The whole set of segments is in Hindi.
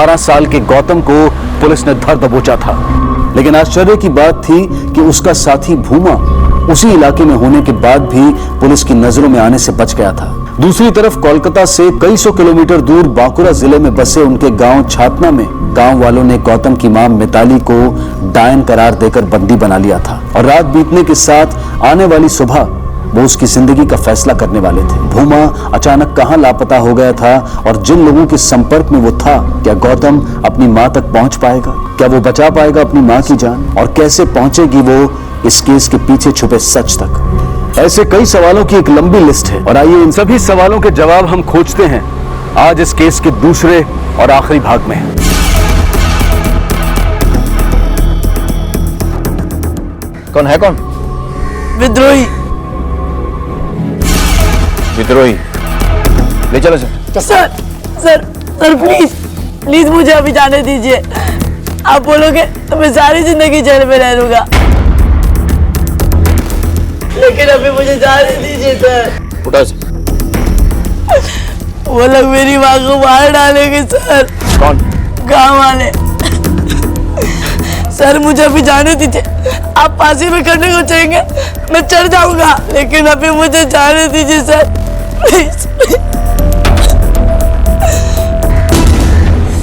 18 साल के गौतम को पुलिस ने धर दबोचा था। लेकिन आश्चर्य की बात थी कि उसका साथी भूमा उसी इलाके में होने के बाद भी पुलिस की नजरों में आने से बच गया था। दूसरी तरफ कोलकाता से कई सौ किलोमीटर दूर बांकुरा जिले में बसे उनके गांव छातना में गांव वालों ने गौतम की मां मिताली को डायन करार देकर बंदी बना लिया था और रात बीतने के साथ आने वाली सुबह वो उसकी जिंदगी का फैसला करने वाले थे। भूमा अचानक कहां लापता हो गया था और जिन लोगों के संपर्क में वो था, क्या गौतम अपनी मां तक पहुंच पाएगा? क्या वो बचा पाएगा अपनी मां की जान? और कैसे पहुंचेगी वो इस केस के पीछे छुपे सच तक? ऐसे कई सवालों की एक लंबी लिस्ट है और आइए इन सभी सवालों के जवाब हम खोजते हैं आज इस केस के दूसरे और आखिरी भाग में। कौन है? कौन? विद्रोही। विद्रोही? ले चलो sir. Sir sir sir please please मुझे अभी जाने दीजिए। आप बोलोगे तो मैं सारी जिंदगी जेल में रह लूंगा, लेकिन अभी मुझे जाने दीजिए सर। उठा सर। वो लोग मेरी माँ को मार डालेंगे सर। कौन? गाँव वाले। सर मुझे अभी जाने दीजिए। आप फांसी में करने को चाहेंगे मैं चढ़ जाऊंगा, लेकिन अभी मुझे जाने दीजिए सर प्लीज।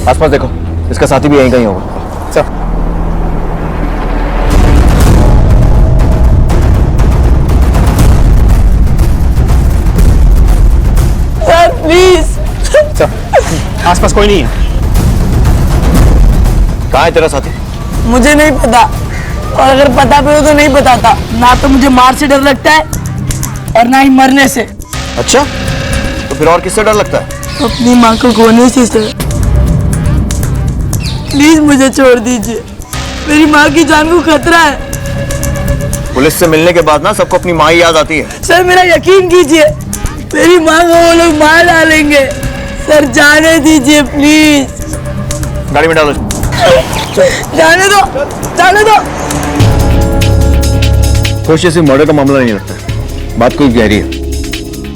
आसपास देखो, इसका साथी भी यहीं कहीं होगा। Sir sir please. सर आसपास कोई नहीं है। कहाँ है तेरा साथी? मुझे नहीं पता, और अगर पता भी हो तो नहीं बताता। ना तो मुझे मार से डर लगता है और ना ही मरने से। अच्छा, तो फिर और किससे डर लगता है? अपनी माँ को खोने से सर। प्लीज मुझे छोड़ दीजिए, मेरी माँ की जान को खतरा है। पुलिस से मिलने के बाद ना सबको अपनी माँ ही याद आती है। सर मेरा यकीन कीजिए, मेरी माँ को वो लोग मार डालेंगे। सर जाने दीजिए प्लीज। गाड़ी में डालो। जाने दो, जाने दो। कोशिश से मर्डर का मामला नहीं लगता है, बात कोई गहरी है।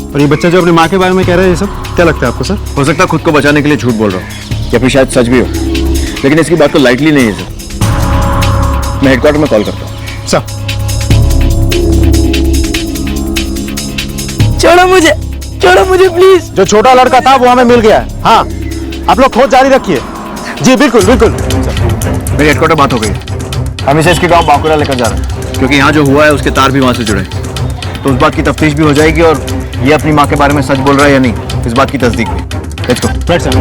और ये बच्चा जो अपनी माँ के बारे में कह रहा है, ये सब क्या लगता है आपको सर? हो सकता है खुद को बचाने के लिए झूठ बोल रहा हूँ या फिर शायद सच भी हो, लेकिन इसकी बात को लाइटली नहीं है सर। मैं हेडक्वार्टर में कॉल करता हूँ। सर छोड़ो मुझे प्लीज। जो छोटा लड़का था वो हमें मिल गया है। हाँ, आप लोग खोज जारी रखिए। जी बिल्कुल बिल्कुल। मेरी हेडक्वार्टर बात हो गई। हम इसे इसके गांव बांकुरा लेकर जा रहे हैं, क्योंकि यहाँ जो हुआ है उसके तार भी वहां से जुड़े, तो उस बात की तफ्तीश भी हो जाएगी और ये अपनी माँ के बारे में सच बोल रहा है या नहीं, इस बात की तस्दीक भी। Let's go. Right sir.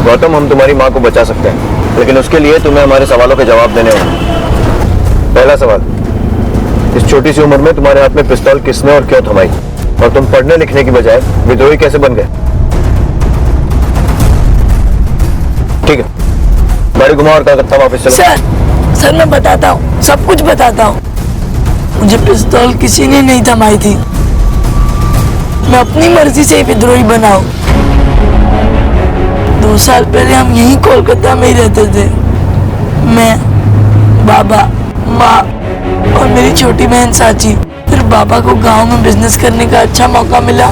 Gautam, हम तुम्हारी माँ को बचा सकते हैं, लेकिन उसके लिए तुम्हें हमारे सवालों के जवाब देने होंगे। पहला सवाल, इस छोटी सी उम्र में तुम्हारे हाथ में पिस्तौल किसने और क्यों थमाई, और तुम पढ़ने लिखने की बजाय विद्रोही कैसे बन गए? ठीक है, गाड़ी घुमाओ और कलकत्ता वापस चलो। सर मैं बताता हूँ, सब कुछ बताता हूँ। मुझे पिस्तौल किसी ने नहीं थमाई थी, मैं अपनी मर्जी से विद्रोही बना हूँ। 2 साल पहले हम यहीं कोलकाता में ही रहते थे। मैं, बाबा, माँ और मेरी छोटी बहन साची। फिर बाबा को गांव में बिजनेस करने का अच्छा मौका मिला,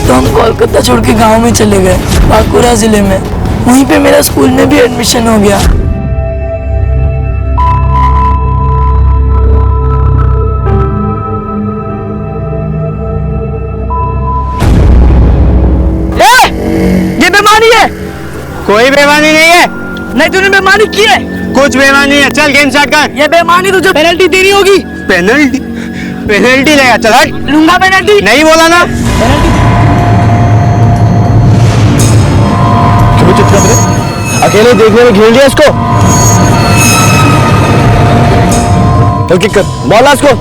तो हम कोलकाता छोड़ के गांव में चले गए, बांकुरा जिले में। वहीं पे मेरा स्कूल में भी एडमिशन हो गया। ये बेईमानी है। कोई बेईमानी नहीं है। नहीं, तूने बेईमानी की है। कुछ बेईमानी है। चल गेम स्टार्ट कर। ये बेईमानी तुझे पेनल्टी देनी होगी। पेनल्टी? पेनल्टी लेगा? चल हट। लूंगा पेनल्टी। नहीं बोला ना। क्यों चुप कर रहे? अकेले देखने में घेर लिया इसको। चल किक कर, बॉल इसको,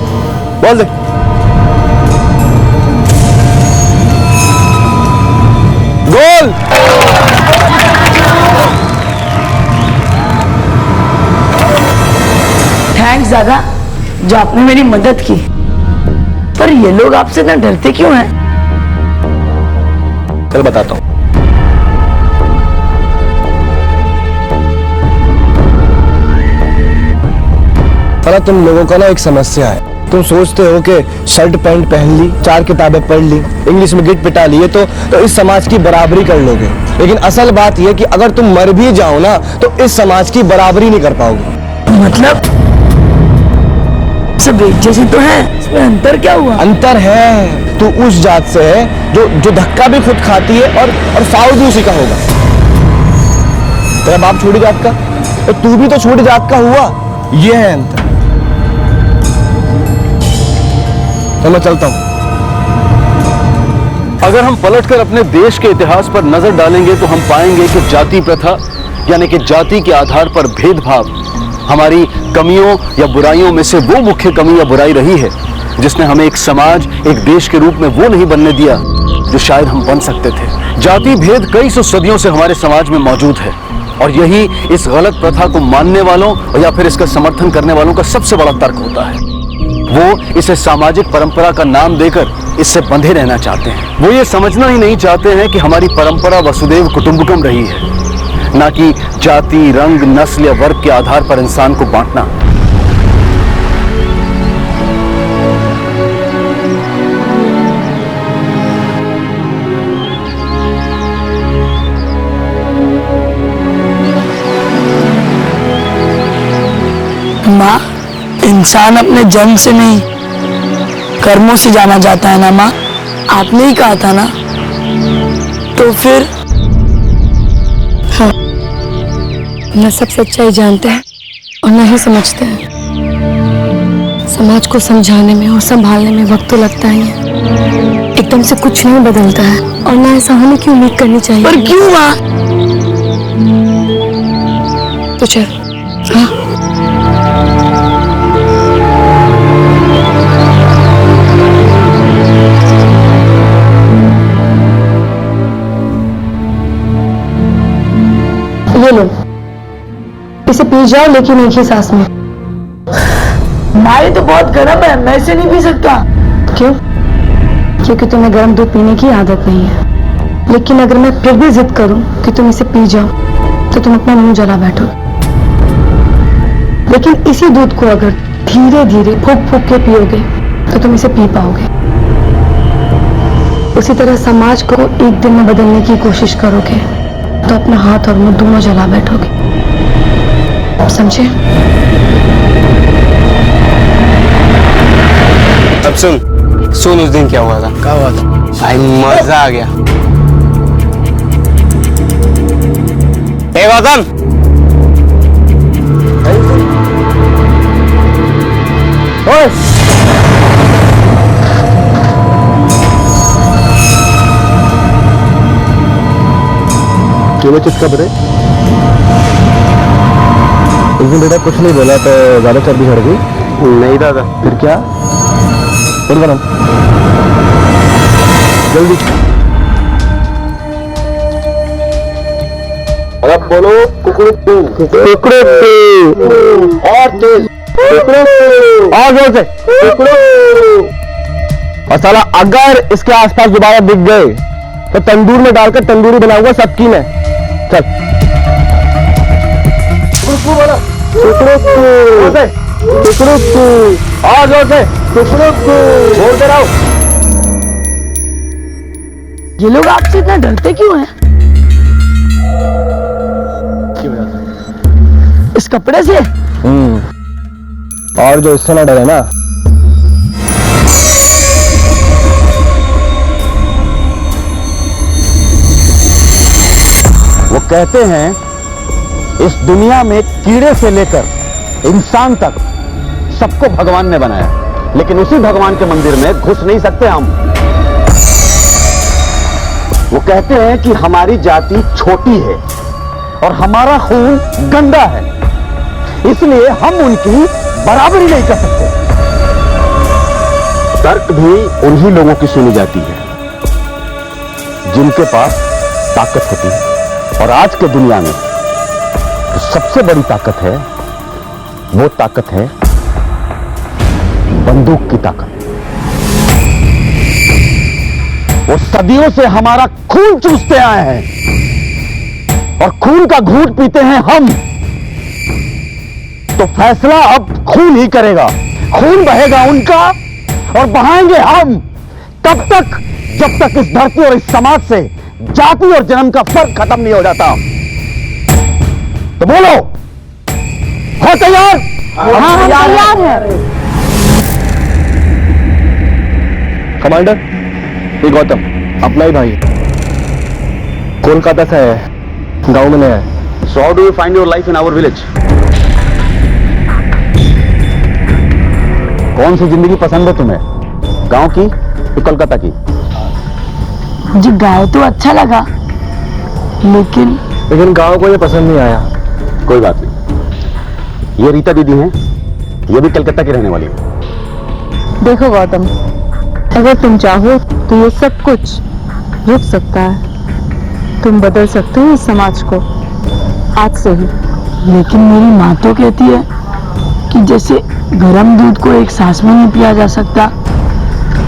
बॉल दे। गोल। थैंक्स दादा, जो आपने मेरी मदद की। पर ये लोग आपसे इतना डरते क्यों हैं? चल बताता हूँ। ना तुम लोगों का ना एक समस्या है। तुम सोचते हो कि शर्ट पैंट पहन ली, 4 किताबें पढ़ ली, इंग्लिश में गिट पिटा लिए तो इस समाज की बराबरी कर लोगे। लेकिन असल बात यह कि अगर तुम मर भी जाओ ना तो इस समाज की बराबरी नहीं कर पाओगे। मतलब सब एक जैसे तो है, इसमें अंतर क्या हुआ? अंतर है, तू उस जात से है जो धक्का भी खुद खाती है और फाउल भी उसी का होगा। तेरा बाप छोटी जात का तो तू भी तो छोटी जात का हुआ, ये है अंतर। तो मैं चलता हूं। अगर हम पलटकर अपने देश के इतिहास पर नजर डालेंगे तो हम पाएंगे कि जाति प्रथा यानी कि जाति के आधार पर भेदभाव हमारी कमियों या बुराइयों में से वो मुख्य कमी या बुराई रही है जिसने हमें एक समाज, एक देश के रूप में वो नहीं बनने दिया जो शायद हम बन सकते थे। जाति भेद कई सौ सदियों से हमारे समाज में मौजूद है और यही इस गलत प्रथा को मानने वालों या फिर इसका समर्थन करने वालों का सबसे बड़ा तर्क होता है। वो इसे सामाजिक परंपरा का नाम देकर इससे बंधे रहना चाहते हैं। वो ये समझना ही नहीं चाहते हैं कि हमारी परंपरा वसुदेव कुटुंबकम रही है, ना कि जाति, रंग, नस्ल या वर्ग के आधार पर इंसान को बांटना। माँ, इंसान अपने जन्म से नहीं कर्मों से जाना जाता है ना माँ? आपने ही कहा था ना। तो फिर हाँ, न सब सच्चाई जानते हैं और न ही समझते हैं। समाज को समझाने में और संभालने में वक्त तो लगता ही है। एकदम से कुछ नहीं बदलता है और न ऐसा होने की उम्मीद करनी चाहिए। पर क्यों माँ? तो चल, हाँ। ये लो, इसे पी जाओ लेकिन एक ही सांस में। माँ ये तो बहुत गर्म है, मैं इसे नहीं पी सकता। क्यों? क्योंकि तुम्हें गर्म दूध पीने की आदत नहीं है। लेकिन अगर मैं फिर भी जिद करूं कि तुम इसे पी जाओ तो तुम अपना मुंह जला बैठो। लेकिन इसी दूध को अगर धीरे धीरे फूंक फूंक के पियोगे तो तुम इसे पी पाओगे। उसी तरह समाज को एक दिन में बदलने की कोशिश करोगे तो अपना हाथ और मुंह दोनों जला बैठोगे। समझे? अब सुन उस दिन क्या हुआ था? क्या हुआ था? भाई मजा आ गया। ए गौतम, ओए, क्यों चित्त कब रे? उस दिन बेटा कुछ नहीं बोला तो ज्यादा चर्बी चढ़ गई? नहीं दादा। फिर क्या? बोल गरम जल्दी। अब बोलो कुकड़ू कुकड़ू और तेज और जोर से कुकड़ू। और साला अगर इसके आसपास दोबारा दिख गए तो तंदूर में डालकर तंदूरी बनाऊंगा सबकी मैं। चल और जोर से बोलते रहो। ये लोग आपसे इतना डरते क्यों हैं? इस कपड़े से? और जो इससे ना डरे ना, वो कहते हैं इस दुनिया में कीड़े से लेकर इंसान तक सबको भगवान ने बनाया, लेकिन उसी भगवान के मंदिर में घुस नहीं सकते हम। वो कहते हैं कि हमारी जाति छोटी है और हमारा खून गंदा है, इसलिए हम उनकी बराबरी नहीं कर सकते। तर्क भी उन्हीं लोगों की सुनी जाती है जिनके पास ताकत होती है। और आज के दुनिया में जो सबसे बड़ी ताकत है वो ताकत है बंदूक की ताकत। वो सदियों से हमारा खून चूसते आए हैं और खून का घूंट पीते हैं हम। तो तो फैसला अब खून ही करेगा। खून बहेगा उनका और बहाएंगे हम, तब तक जब तक इस धरती और इस समाज से जाति और जन्म का फर्क खत्म नहीं हो जाता। तो बोलो, हो तैयार? हाँ हम तैयार हैं। कमांडर, ये गौतम अपना ही भाई है, कोलकाता से है, गांव में नया है। So how do you find your life in our village? कौन सी जिंदगी पसंद है तुम्हें, गांव की या कोलकाता की? मुझे गाँव तो अच्छा लगा, लेकिन गांव को ये पसंद नहीं आया। कोई बात नहीं, ये रीता दीदी हैं, ये भी कलकत्ता की रहने वाली है। देखो गौतम, अगर तुम चाहो तो ये सब कुछ रुक सकता है। तुम बदल सकते हो इस समाज को आज से ही। लेकिन मेरी माँ तो कहती है कि जैसे गर्म दूध को एक सांस में नहीं पिया जा सकता,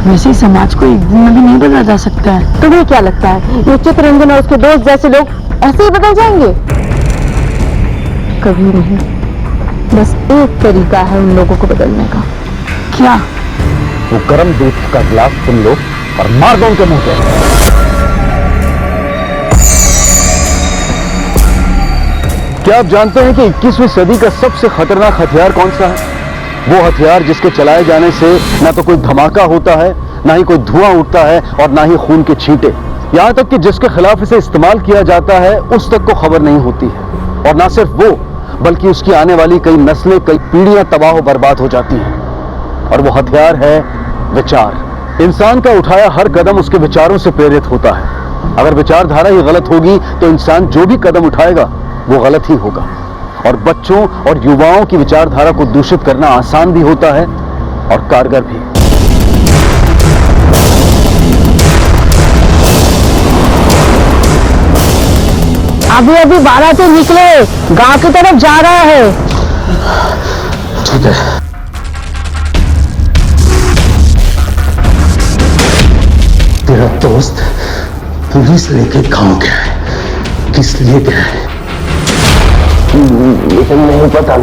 वैसे ही समाज को एक दिन में भी नहीं बदला जा सकता है। तुम्हें क्या लगता है ये चित्ररंजन और उसके दोस्त जैसे लोग ऐसे ही बदल जाएंगे? कभी नहीं। बस एक तरीका है उन लोगों को बदलने का। क्या? वो गर्म दूध का गिलास तुम लो और मार दो उनके मुंह पे। क्या आप जानते हैं कि 21वीं सदी का सबसे खतरनाक हथियार कौन सा है? वो हथियार जिसके चलाए जाने से ना तो कोई धमाका होता है, ना ही कोई धुआं उठता है और ना ही खून के छींटे। यहां तक कि जिसके खिलाफ इसे इस्तेमाल किया जाता है उस तक को खबर नहीं होती है। और ना सिर्फ वो, बल्कि उसकी आने वाली कई नस्लें, कई पीढ़ियां तबाह और बर्बाद हो जाती हैं। और वो हथियार है विचार। इंसान का उठाया हर कदम उसके विचारों से प्रेरित होता है। अगर विचारधारा ही गलत होगी तो इंसान जो भी कदम उठाएगा वो गलत ही होगा। और बच्चों और युवाओं की विचारधारा को दूषित करना आसान भी होता है और कारगर भी। अभी अभी बारह से निकले, गांव की तरफ जा रहा है। ठीक है। तेरा दोस्त पुलिस लेके गांव गया है, किस लिए गया है लेकिन नहीं पता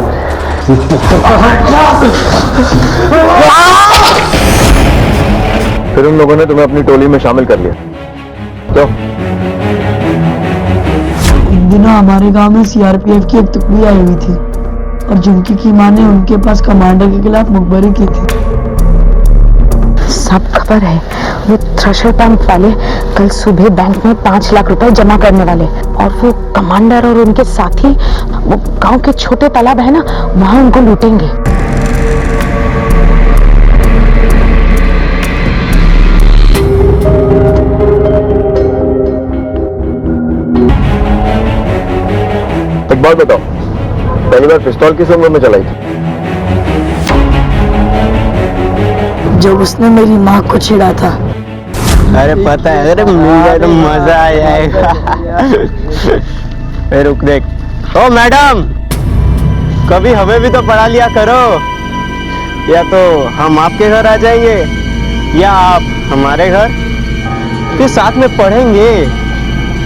फिर उन लोगों ने तुम्हें अपनी टोली में शामिल कर लिया। तो इन दिनों हमारे गांव में सीआरपीएफ की एक टुकड़ी आई हुई थी और झुमकी की मां ने उनके पास कमांडर के खिलाफ मुखबरी की थी। सब खबर है। वो थ्रेशर पंप वाले कल सुबह बैंक में 5 लाख रुपए जमा करने वाले, और वो कमांडर और उनके साथी वो गांव के छोटे तालाब है ना, वहां उनको लूटेंगे। एक बात बताओ, पहली बार पिस्तौल किस उम्र में चलाई थी? जब उसने मेरी माँ को छेड़ा था। अरे पता है, अरे मिल जाए तो मजा आ जाएगा। रुक देख। ओ मैडम, कभी हमें भी तो पढ़ा लिया करो, या तो हम आपके घर आ जाएंगे या आप हमारे घर, फिर साथ में पढ़ेंगे।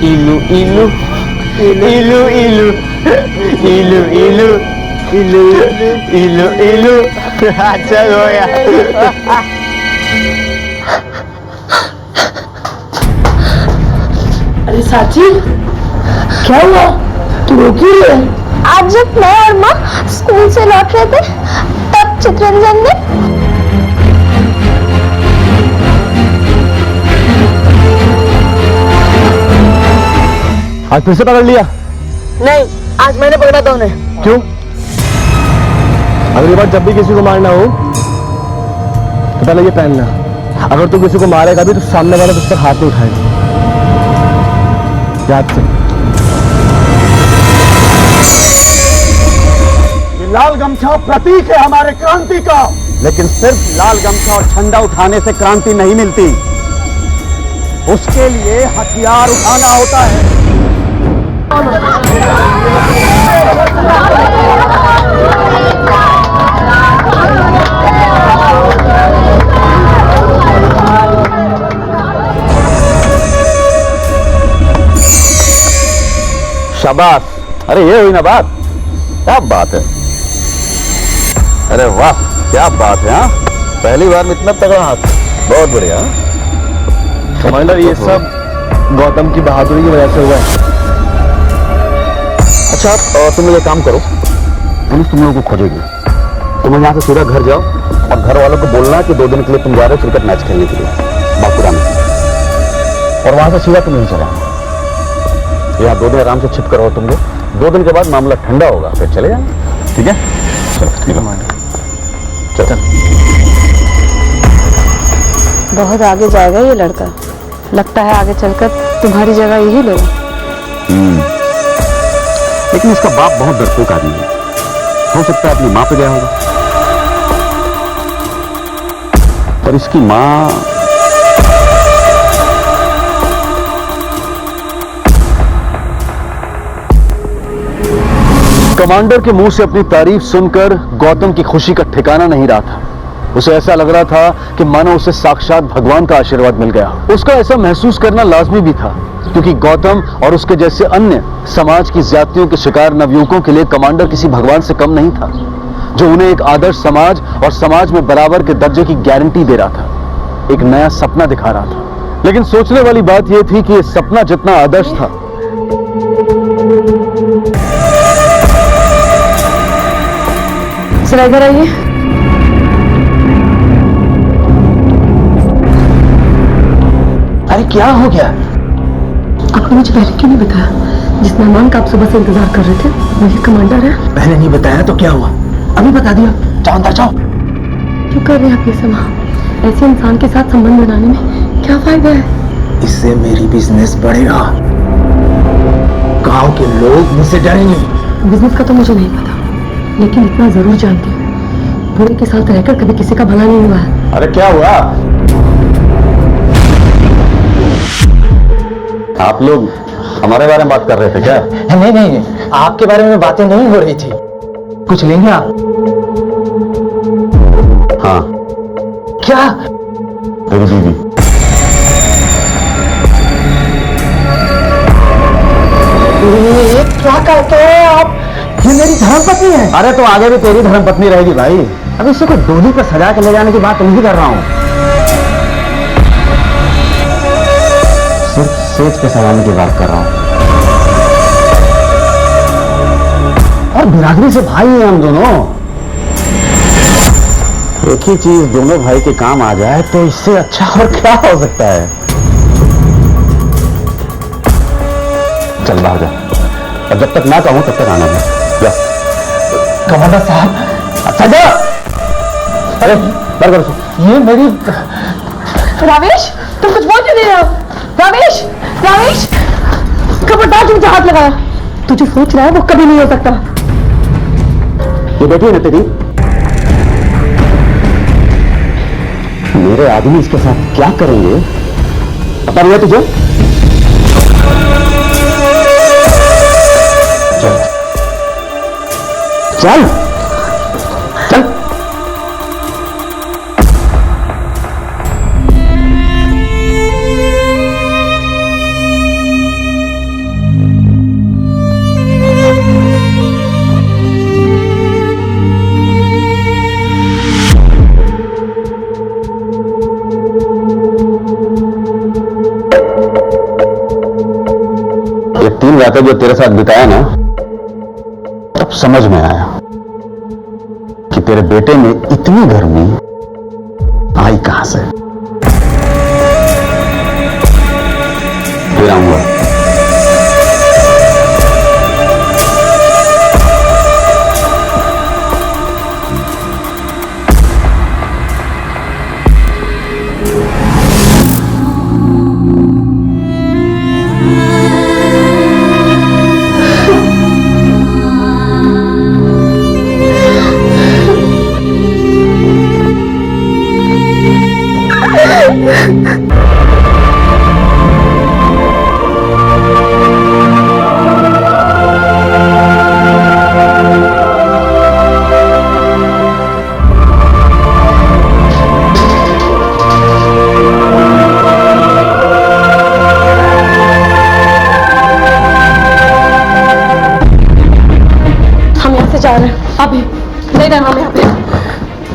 इलू इलू इलू इलू इलू इलू इलू इलू इलू। अच्छा हो गया। अरे साची, क्या हुआ? तू रो क्यों रही है? आज जब मैं और माँ स्कूल से लौट रहे थे तब चित्ररंजन ने आज फिर से पकड़ लिया? नहीं, आज मैंने पकड़ा था उन्हें। क्यों? अगली बार जब भी किसी को मारना हो तो पहले ये पहनना, अगर तू किसी को मारेगा भी तो सामने वाला तुझ पर हाथ नहीं उठाएगा, याद से। ये लाल गमछा प्रतीक है हमारे क्रांति का, लेकिन सिर्फ लाल गमछा और झंडा उठाने से क्रांति नहीं मिलती, उसके लिए हथियार उठाना होता है। शाबाश। अरे ये हुई ना बात, क्या बात है। अरे वाह, क्या बात है। हाँ, पहली बार में इतना तगड़ा हाथ, बहुत बढ़िया। कमांडर, ये सब गौतम की बहादुरी की वजह से हुआ है। अच्छा, तुम लोग एक काम करो, पुलिस तुम लोगों को खोजेगी। तुम यहाँ से सीधा घर जाओ और घर वालों को बोलना कि 2 दिन के लिए तुम जा रहे हो क्रिकेट मैच खेलने के लिए बांकुड़ा में, और वहां से सीधा तुम नहीं चला। यहाँ 2 दिन आराम से छिप कर रहो तुम लोग। 2 दिन के बाद मामला ठंडा होगा, फिर चले जाना। ठीक है? चलो ठीक है, चल। बहुत आगे जाएगा ये लड़का। लगता है आगे चलकर तुम्हारी जगह यही लेगा। लेकिन इसका बाप बहुत डरपोक आदमी है, हो सकता है अपनी माँ पे गया होगा। और इसकी माँ कमांडर के मुंह से अपनी तारीफ सुनकर गौतम की खुशी का ठिकाना नहीं रहा था। उसे ऐसा लग रहा था कि मानो उसे साक्षात भगवान का आशीर्वाद मिल गया। उसका ऐसा महसूस करना लाजमी भी था, क्योंकि गौतम और उसके जैसे अन्य समाज की ज्यादतियों के शिकार नवयुवकों के लिए कमांडर किसी भगवान से कम नहीं था, जो उन्हें एक आदर्श समाज और समाज में बराबर के दर्जे की गारंटी दे रहा था, एक नया सपना दिखा रहा था। लेकिन सोचने वाली बात यह थी कि यह सपना जितना आदर्श था, जरा इधर आइए। अरे क्या हो गया? आपने मुझे पहले क्यों नहीं बताया? जिस मेहमान का आप सुबह से इंतजार कर रहे थे वही कमांडर है। पहले नहीं बताया तो क्या हुआ? अभी बता दिया। जाओ अंदर जाओ। क्यों कर रहे हैं आप ये सब? ऐसे इंसान के साथ संबंध बनाने में क्या फायदा है? इससे मेरी बिजनेस बढ़ेगा, गांव के लोग मुझसे डरेंगे। बिजनेस का तो मुझे नहीं पता, लेकिन इतना जरूर जानती हूँ, बुरे के साथ रहकर कभी किसी का भला नहीं हुआ है। अरे क्या हुआ? आप लोग हमारे बारे में बात कर रहे थे क्या? नहीं नहीं, आपके बारे में बातें नहीं हो रही थी। कुछ लेंगे आप? हाँ। क्या? मेरी बीवी। ये क्या कहते हैं आप? ये मेरी धर्मपत्नी है। अरे तो आगे भी तेरी धर्मपत्नी रहेगी भाई। अब इससे कोई डोली पर सजा के ले जाने की बात नहीं कर रहा हूँ, सिर्फ सेज पे सजाने की बात कर रहा हूँ। और बिरादरी से भाई हैं हम दोनों। एक ही चीज दोनों भाई के काम आ जाए तो इससे अच्छा और क्या हो सकता है? चल बाहर जा, और जब तक ना कहूं तब तक आना है। जा। कमांडर साहब। अच्छा जा। अरे बाहर करो। ये मेरी। रावेश, तुम कुछ बोल क्यों नहीं रहे हो? रावेश, रावेश, खबरदार, तुम हाथ लगाया। तू जो सोच रहा है वो कभी नहीं हो सकता। ये बेटी है ना तेरी? मेरे आदमी इसके साथ क्या करेंगे पता नहीं है तुझे? चल चल चल। ये 3 रातें जो तेरे साथ बिताया ना, तब समझ में आया कि तेरे बेटे में इतनी गर्मी आई कहां से। फिर आऊंगा।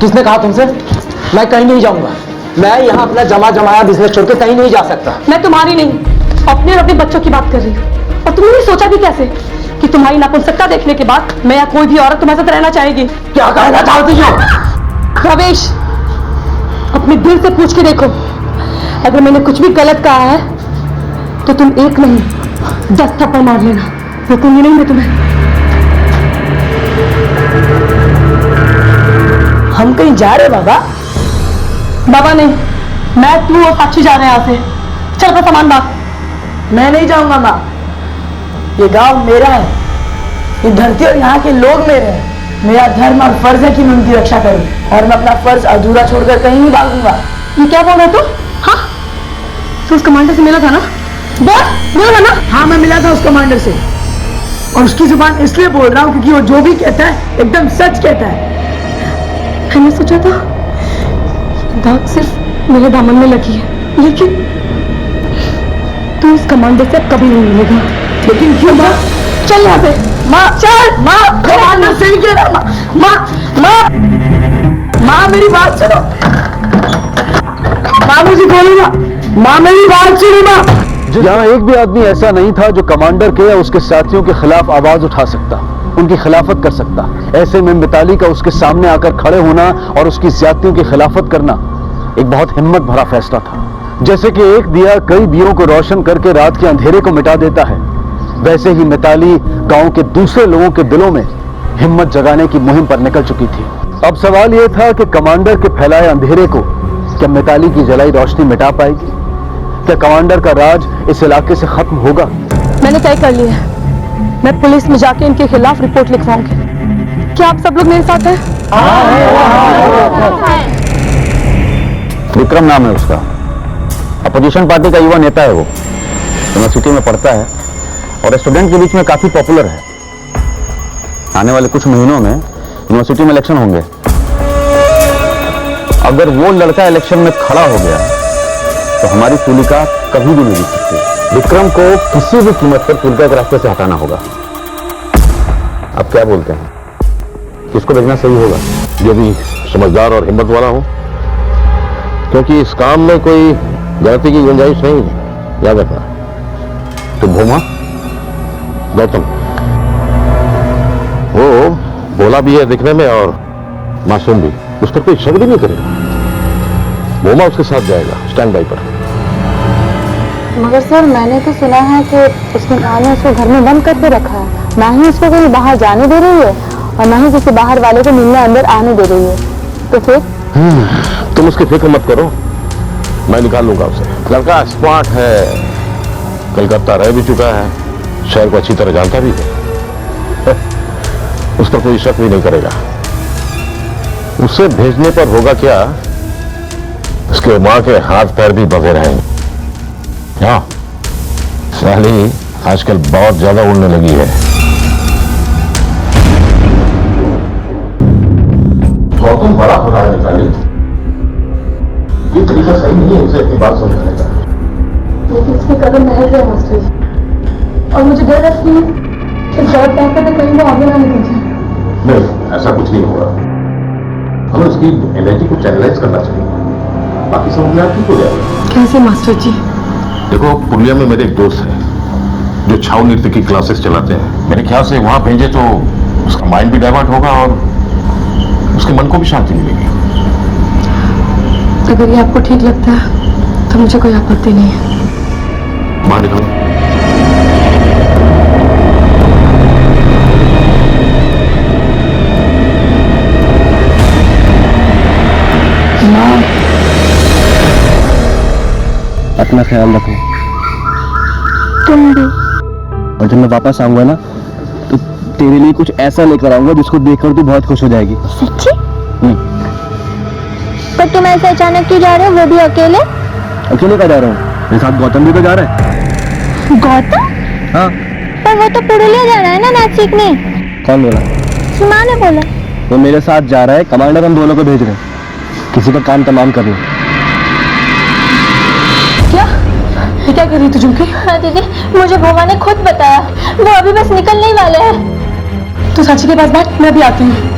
किसने कहा तुमसे? मैं कहीं नहीं जाऊंगा। मैं यहाँ अपना जमाया बिजनेस छोड़ के कहीं नहीं जा सकता। मैं तुम्हारी नहीं, अपने और अपने बच्चों की बात कर रही हूँ। और तुमने ये सोचा भी कैसे कि तुम्हारी नापुंसकता देखने के बाद मैं या कोई भी औरत तुम्हारे साथ रहना चाहेगी? क्या कहना चाहती हो? प्रवेश, अपने दिल से पूछ के देखो, अगर मैंने कुछ भी गलत कहा है तो तुम एक नहीं 10 थप्पड़ मार लेना, रोकूंगी नहीं मैं तुम्हें। हम कहीं जा रहे बाबा? बाबा नहीं, मैं, तू और साक्षी जा रहे हैं यहाँ से। चल अपना सामान बांध। मैं नहीं जाऊंगा माँ, ये गांव मेरा है, ये धरती और यहाँ के लोग मेरे हैं। मेरा धर्म और फर्ज है कि मैं उनकी रक्षा करूं, और मैं अपना फर्ज अधूरा छोड़कर कहीं नहीं भागूंगा। ये क्या बोल रहा तू? हाँ, तो उस कमांडर से मिला था ना? बोल था ना? हाँ, मैं मिला था उस कमांडर से, और उसकी जुबान इसलिए बोल रहा हूँ क्योंकि वो जो भी कहता है एकदम सच कहता है। मैंने सोचा था दाग सिर्फ मेरे दामन में लगी है, लेकिन तू उस कमांडर से कभी नहीं मिलेगा। लेकिन क्यों माँ? चल यहाँ से। माँ चल, माँ कमांडर सही कह रहा। माँ मेरी बात सुनो, माँ मुझे खोलूंगा, माँ मेरी बात सुनो माँ। यहाँ एक भी आदमी ऐसा नहीं था जो कमांडर के या उसके साथियों के खिलाफ आवाज उठा सकता, उनकी खिलाफत कर सकता। ऐसे में मिताली का उसके सामने आकर खड़े होना और उसकी ज्यादतियों की खिलाफत करना एक बहुत हिम्मत भरा फैसला था। जैसे कि एक दिया कई दियों को रोशन करके रात के अंधेरे को मिटा देता है, वैसे ही मिताली गांव के दूसरे लोगों के दिलों में हिम्मत जगाने की मुहिम पर निकल चुकी थी। अब सवाल यह था कि कमांडर के फैलाए अंधेरे को क्या मिताली की जलाई रोशनी मिटा पाएगी? क्या कमांडर का राज इस इलाके से खत्म होगा? मैंने तय कर लिया है, मैं पुलिस में जाके इनके खिलाफ रिपोर्ट लिखवाऊंगी। क्या आप सब लोग मेरे साथ हैं? विक्रम नाम है उसका, अपोजिशन पार्टी का युवा नेता है। वो यूनिवर्सिटी में पढ़ता है और स्टूडेंट के बीच में काफी पॉपुलर है। आने वाले कुछ महीनों में यूनिवर्सिटी में इलेक्शन होंगे। अगर वो लड़का इलेक्शन में खड़ा हो गया तो हमारी तुलिका कभी भी नहीं जीत सकती। विक्रम को किसी भी कीमत पर तुलिका के रास्ते से हटाना होगा। आप क्या बोलते हैं, किसको भेजना सही होगा? जो भी समझदार और हिम्मत वाला हो, क्योंकि इस काम में कोई गलती की गुंजाइश नहीं है, याद रखना। तो भूमा, गौतम, वो भोला भी है दिखने में और मासूम भी, उस पर कोई शक भी नहीं करेगा। भूमा उसके साथ जाएगा स्टैंड बाई पर। मगर सर, मैंने तो सुना है कि उसकी माँ ने उसको घर में बंद करके रखा है, ना ही उसको कहीं बाहर जाने दे रही है और ना ही किसी बाहर वाले को मिलने अंदर आने दे रही है। तो फिर तुम उसकी फिक्र मत करो, मैं निकाल लूंगा उसे। लड़का स्मार्ट है, कलकत्ता रह भी चुका है, शहर को अच्छी तरह जानता भी है। उस पर कोई शक भी नहीं करेगा। उसे भेजने पर होगा क्या, उसके मां के हाथ पैर भी बंधे रहेंगे। हाँ, साली आजकल बहुत ज्यादा उड़ने लगी है। गौतम बड़ा हो रहा है निकाली, ये तरीका सही नहीं है उसे अपनी बात समझाने का। लेकिन इसके कदम महल गए मास्टर जी, और मुझे डर है कि इस गलत रास्ते पे कहीं वो आगे ना निकल जाए। नहीं, ऐसा कुछ नहीं होगा। हमें उसकी एनर्जी को चैनलाइज करना चाहिए, बाकी सब अपने आप ठीक हो जाएगा। कैसे मास्टर जी? देखो, पुरलिया में मेरे एक दोस्त है जो छाऊ नृत्य की क्लासेस चलाते हैं। मेरे ख्याल से वहां भेजे तो उसका माइंड भी डाइवर्ट होगा और उसके मन को भी शांति मिलेगी। अगर ये आपको ठीक लगता है तो मुझे कोई आपत्ति नहीं है। बाहर निकलो। अपना ख्याल रखो। तुम भी। और जब मैं वापस आऊंगा ना तो तेरे लिए कुछ ऐसा लेकर आऊंगा जिसको देखकर तू बहुत खुश हो जाएगी। सच्ची? पर तुम ऐसे अचानक क्यों जा रहे हो, वो भी अकेले? अकेले का जा रहा हूँ, मेरे साथ गौतम भी तो जा रहा है। गौतम? हाँ। पर वो तो पुरुलिया जा रहा है ना नाच सीखने। कौन बोला? सीमा ने बोला। वो मेरे साथ जा रहा है, कमांडर हम दोनों को भेज रहे हैं, किसी का काम तमाम कर लो। क्या? ये क्या कह रही तू झुमकी? हाँ दीदी, मुझे भूमा ने खुद बताया, वो अभी बस निकलने ही वाले हैं। तू साक्षी के पास बैठ, मैं भी आती हूँ।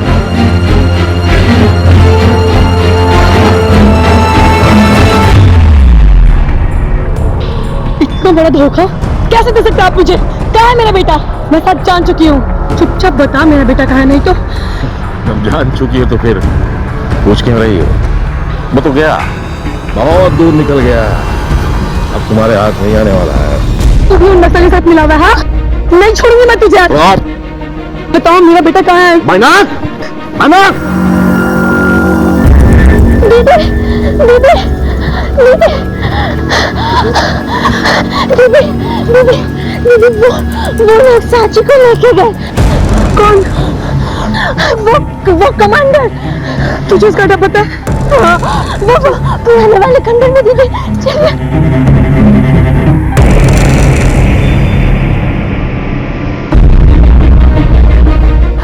बड़ा धोखा, कैसे दे सकते आप मुझे? कहाँ है मेरा बेटा? मैं सब जान चुकी हूँ। चुपचाप बता मेरा बेटा कहाँ है, नहीं तो। जब जान चुकी है तो फिर पूछ क्यों रही हो? मैं तो गया, बहुत दूर निकल गया, अब तुम्हारे हाथ नहीं आने वाला है। तू भी उन नशा के साथ मिला हुआ है? हाँ? नहीं छोड़ूंगी मैं तुझे। बताओ मेरा बेटा कहाँ है? मैनाक, मैनाक! दीदी, दीदी, दीदी, दीदी, दीदी, दीदी, वो लोग साची को लेके गए। कौन? वो कमांडर। तुझे उसका क्या पता है? हाँ, वो पुराने वाले खंडर में। दीदी चलिए।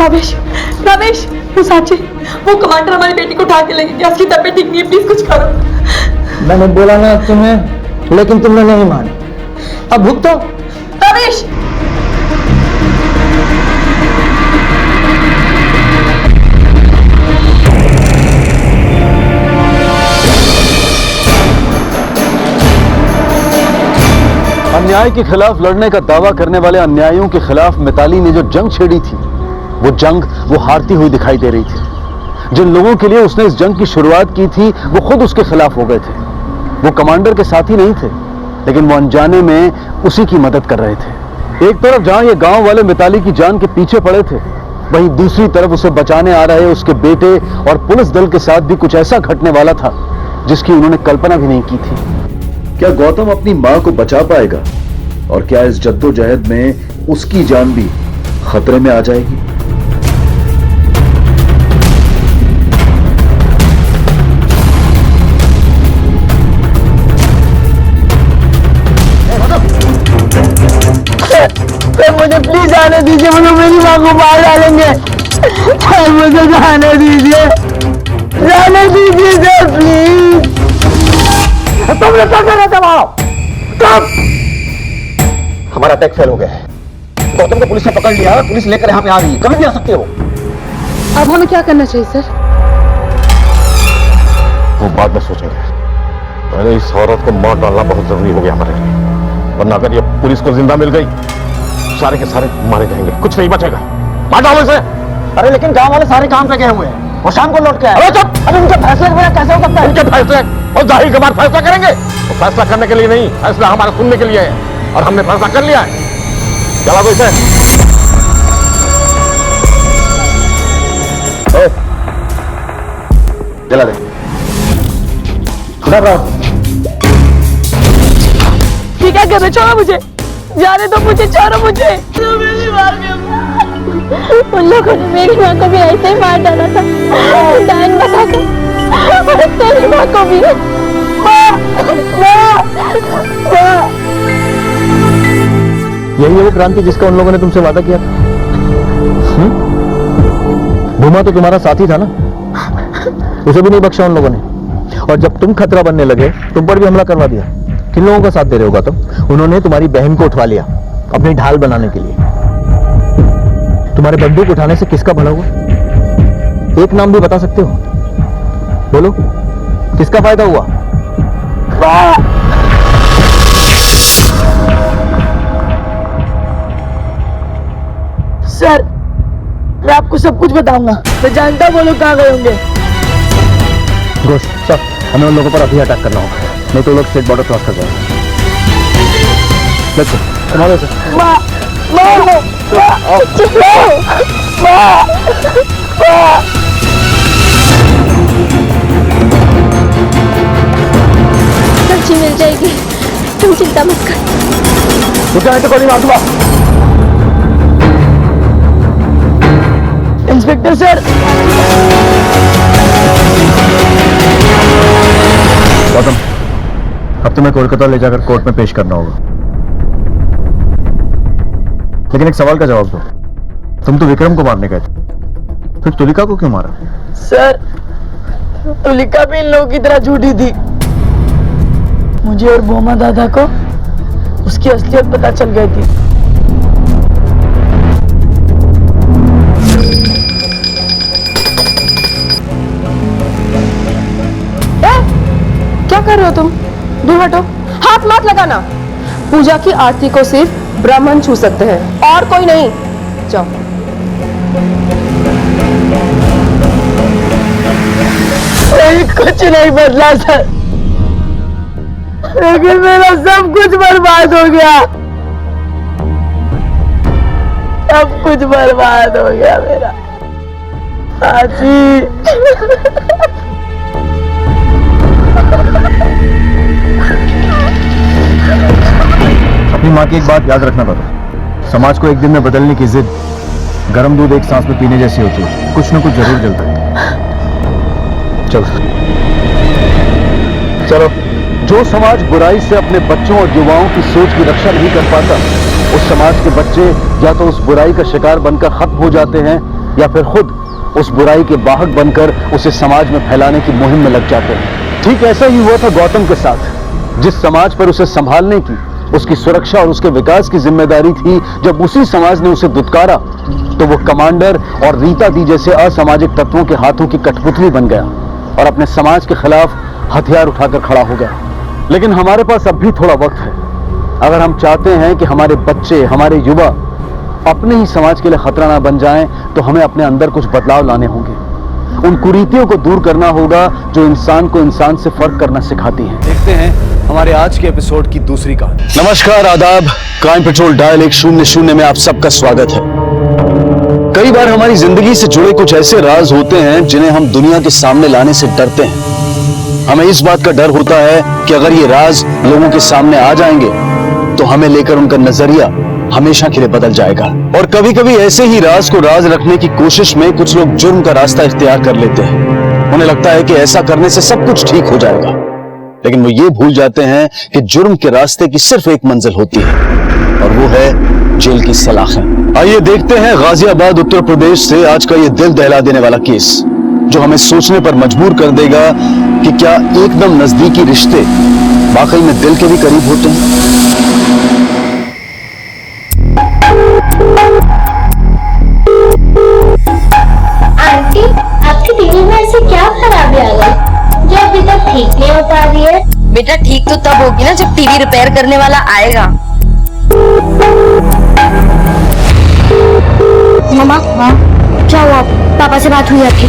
रमेश, रमेश, वो साची, वो कमांडर हमारी बेटी को उठा के लेके गया। उसकी तबीयत ठीक नहीं है, प्लीज कुछ करो। मैंने बोला ना तुम्हें, लेकिन तुमने नहीं माना। अब भुगतो। रमेश, अन्याय के खिलाफ लड़ने का दावा करने वाले अन्यायियों के खिलाफ मिताली ने जो जंग छेड़ी थी, वो जंग वो हारती हुई दिखाई दे रही थी। जिन लोगों के लिए उसने इस जंग की शुरुआत की थी, वो खुद उसके खिलाफ हो गए थे। वो कमांडर के साथी नहीं थे, लेकिन वो अनजाने में उसी की मदद कर रहे थे। एक तरफ जहां ये गांव वाले मिताली की जान के पीछे पड़े थे, वहीं दूसरी तरफ उसे बचाने आ रहे उसके बेटे और पुलिस दल के साथ भी कुछ ऐसा घटने वाला था जिसकी उन्होंने कल्पना भी नहीं की थी। क्या गौतम अपनी मां को बचा पाएगा? और क्या इस जद्दोजहद में उसकी जान भी खतरे में आ जाएगी? मुझे प्लीज आने दीजिए, वो लोग मेरी माँ को मार डालेंगे। मुझे जाने दीजिए, जाने दीजिए सर प्लीज। तुमने क्या करा था वहां? कब? हमारा अटैक फेल हो गया है। गौतम को पुलिस ने पकड़ लिया है, पुलिस लेकर यहाँ पे आ रही है, कभी भी आ सकते हो। अब हमें क्या करना चाहिए सर? वो बाद में सोचेंगे। पहले इस औरत को मार डालना बहुत जरूरी हो गया हमारे लिए, वरना अगर ये पुलिस को जिंदा मिल गई, सारे के सारे मारे जाएंगे, कुछ नहीं बचेगा। मार डालो इसे। अरे लेकिन गांव वाले सारे काम पे गए हुए हैं, वो शाम को लौट के आए। अरे चुप! अरे उनके फैसले के बिना कैसे हो सकता है? उनके फैसले और जाहिर के बाद फैसला करेंगे। तो फैसला करने के लिए नहीं, फैसला हमारा सुनने के लिए है, और हमने फैसला कर लिया है। चला दो इसे। जला दे। ठीक है, कर छोड़ो मुझे, जाने दो मुझे, छोड़ो मुझे। उन लोगों ने मेरी माँ को भी ऐसे ही मार डाला था, डायन बताकर, और तेरी माँ को भी। यही है वो क्रांति जिसका उन लोगों ने तुमसे वादा किया था। भूमा तो तुम्हारा साथी था ना, उसे भी नहीं बख्शा उन लोगों ने। और जब तुम खतरा बनने लगे, तुम पर भी हमला करवा दिया। किन लोगों का साथ दे रहे होगा तुम? उन्होंने तुम्हारी बहन को उठवा लिया अपनी ढाल बनाने के लिए। तुम्हारे बंदूक उठाने से किसका भला हुआ? एक नाम भी बता सकते हो? बोलो, किसका फायदा हुआ? सर, मैं आपको सब कुछ बताऊंगा। मैं जानता हूँ वो लोग कहाँ गए होंगे। घोष, सर, हमें उन लोगों पर अभी अटैक करना होगा, नहीं तो लोग स्टेट बॉर्डर क्रॉस कर जाएंगे। Let's go. कमाल है सर। माँ, माँ, माँ, सब्जी मिल जाएगी, तुम चिंता मत कर। रुक जाए तो गोली मार दूंगा। Inspector sir. गौतम, अब तुम्हें कोलकाता ले जाकर कोर्ट में पेश करना होगा, लेकिन एक सवाल का जवाब दो। तुम तो विक्रम को मारने गए थे, फिर तुलिका को क्यों मारा? सर, तुलिका भी इन लोगों की तरह झूठी थी। मुझे और बोमा दादा को उसकी असलियत पता चल गई थी। क्या कर रहे हो तुम? दूर हटो, हाथ मत लगाना। पूजा की आरती को सिर्फ ब्राह्मण छू सकते हैं और कोई नहीं। जाओ। कुछ नहीं बदला सर, लेकिन मेरा सब कुछ बर्बाद हो गया। सब कुछ बर्बाद हो गया मेरा। साची अपनी माँ की एक बात याद रखना बाबा, समाज को एक दिन में बदलने की जिद गर्म दूध एक सांस में पीने जैसी होती है, कुछ न कुछ जरूर जलता है। चलो चलो। जो समाज बुराई से अपने बच्चों और युवाओं की सोच की रक्षा नहीं कर पाता, उस समाज के बच्चे या तो उस बुराई का शिकार बनकर खत्म हो जाते हैं या फिर खुद उस बुराई के वाहक बनकर उसे समाज में फैलाने की मुहिम में लग जाते हैं। ठीक ऐसा ही हुआ था गौतम के साथ। जिस समाज पर उसे संभालने की, उसकी सुरक्षा और उसके विकास की जिम्मेदारी थी, जब उसी समाज ने उसे दुत्कारा तो वो कमांडर और रीता दी जैसे असामाजिक तत्वों के हाथों की कठपुतली बन गया और अपने समाज के खिलाफ हथियार उठाकर खड़ा हो गया। लेकिन हमारे पास अब भी थोड़ा वक्त है। अगर हम चाहते हैं कि हमारे बच्चे, हमारे युवा अपने ही समाज के लिए खतरा ना बन जाएं, तो हमें अपने अंदर कुछ बदलाव लाने होंगे। उन कुरीतियों को दूर करना होगा जो इंसान को इंसान से फर्क करना सिखाती हैं। देखते हैं हमारे आज के एपिसोड की दूसरी कहानी। नमस्कार, आदाब। क्राइम पेट्रोल डायल 100 में आप सबका स्वागत है। कई बार हमारी जिंदगी से जुड़े कुछ ऐसे राज होते हैं जिन्हें हम दुनिया के सामने लाने से डरते हैं। हमें इस बात का डर होता है कि अगर ये राज लोगों के सामने आ जाएंगे तो हमें लेकर उनका नजरिया हमेशा के लिए बदल जाएगा। और कभी कभी ऐसे ही राज को राज रखने की कोशिश में कुछ लोग जुर्म का रास्ता इख्तियार कर लेते हैं। उन्हें लगता है कि ऐसा करने से सब कुछ ठीक हो जाएगा, लेकिन वो ये भूल जाते हैं कि जुर्म के रास्ते की सिर्फ एक मंजिल होती है और वो है जेल की सलाखें। आइए देखते हैं गाजियाबाद उत्तर प्रदेश से आज का ये दिल दहला देने वाला केस, जो हमें सोचने पर मजबूर कर देगा कि क्या एकदम नजदीकी रिश्ते वाकई में दिल के भी करीब होते हैं। आंटी, आपकी टीवी में ऐसे क्या खराबी आ गई जो अभी तक ठीक नहीं हो पा रही है? बेटा ठीक तो तब होगी ना जब टीवी रिपेयर करने वाला आएगा। मम्मा, क्या हुआ? पापा से बात हुई आपकी?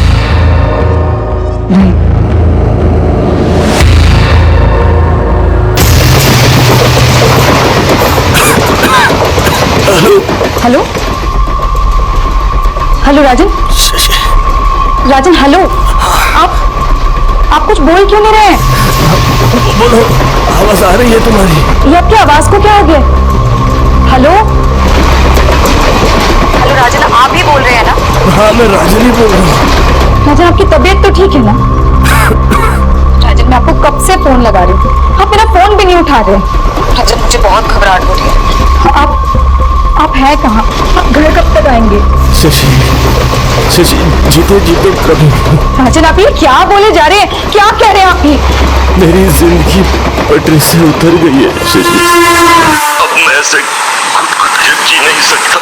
हेलो हेलो राजन, राजन हेलो। आप कुछ बोल क्यों नहीं रहे? बोलो, आवाज आ रही है तुम्हारी। ये आपकी आवाज को क्या हो गया? हेलो हेलो राजन, आप ही बोल रहे हैं ना? हाँ, मैं राजन ही बोल रहा हूँ। राजन, आपकी तबीयत तो ठीक है ना? राजन, मैं आपको कब से फोन लगा रही हूँ, आप मेरा फोन भी नहीं उठा रहे। राजन, मुझे बहुत घबराहट हो रही है। आप हैं कहाँ? आप घर कब तक आएंगे? शशि, जीते जीते कभी। राजन, आप ये क्या बोले जा रहे हैं? क्या कह रहे हैं आप ये? मेरी जिंदगी पटरी से उतर गई है शशि। अब मैं ऐसे खुद के जी नहीं सकता।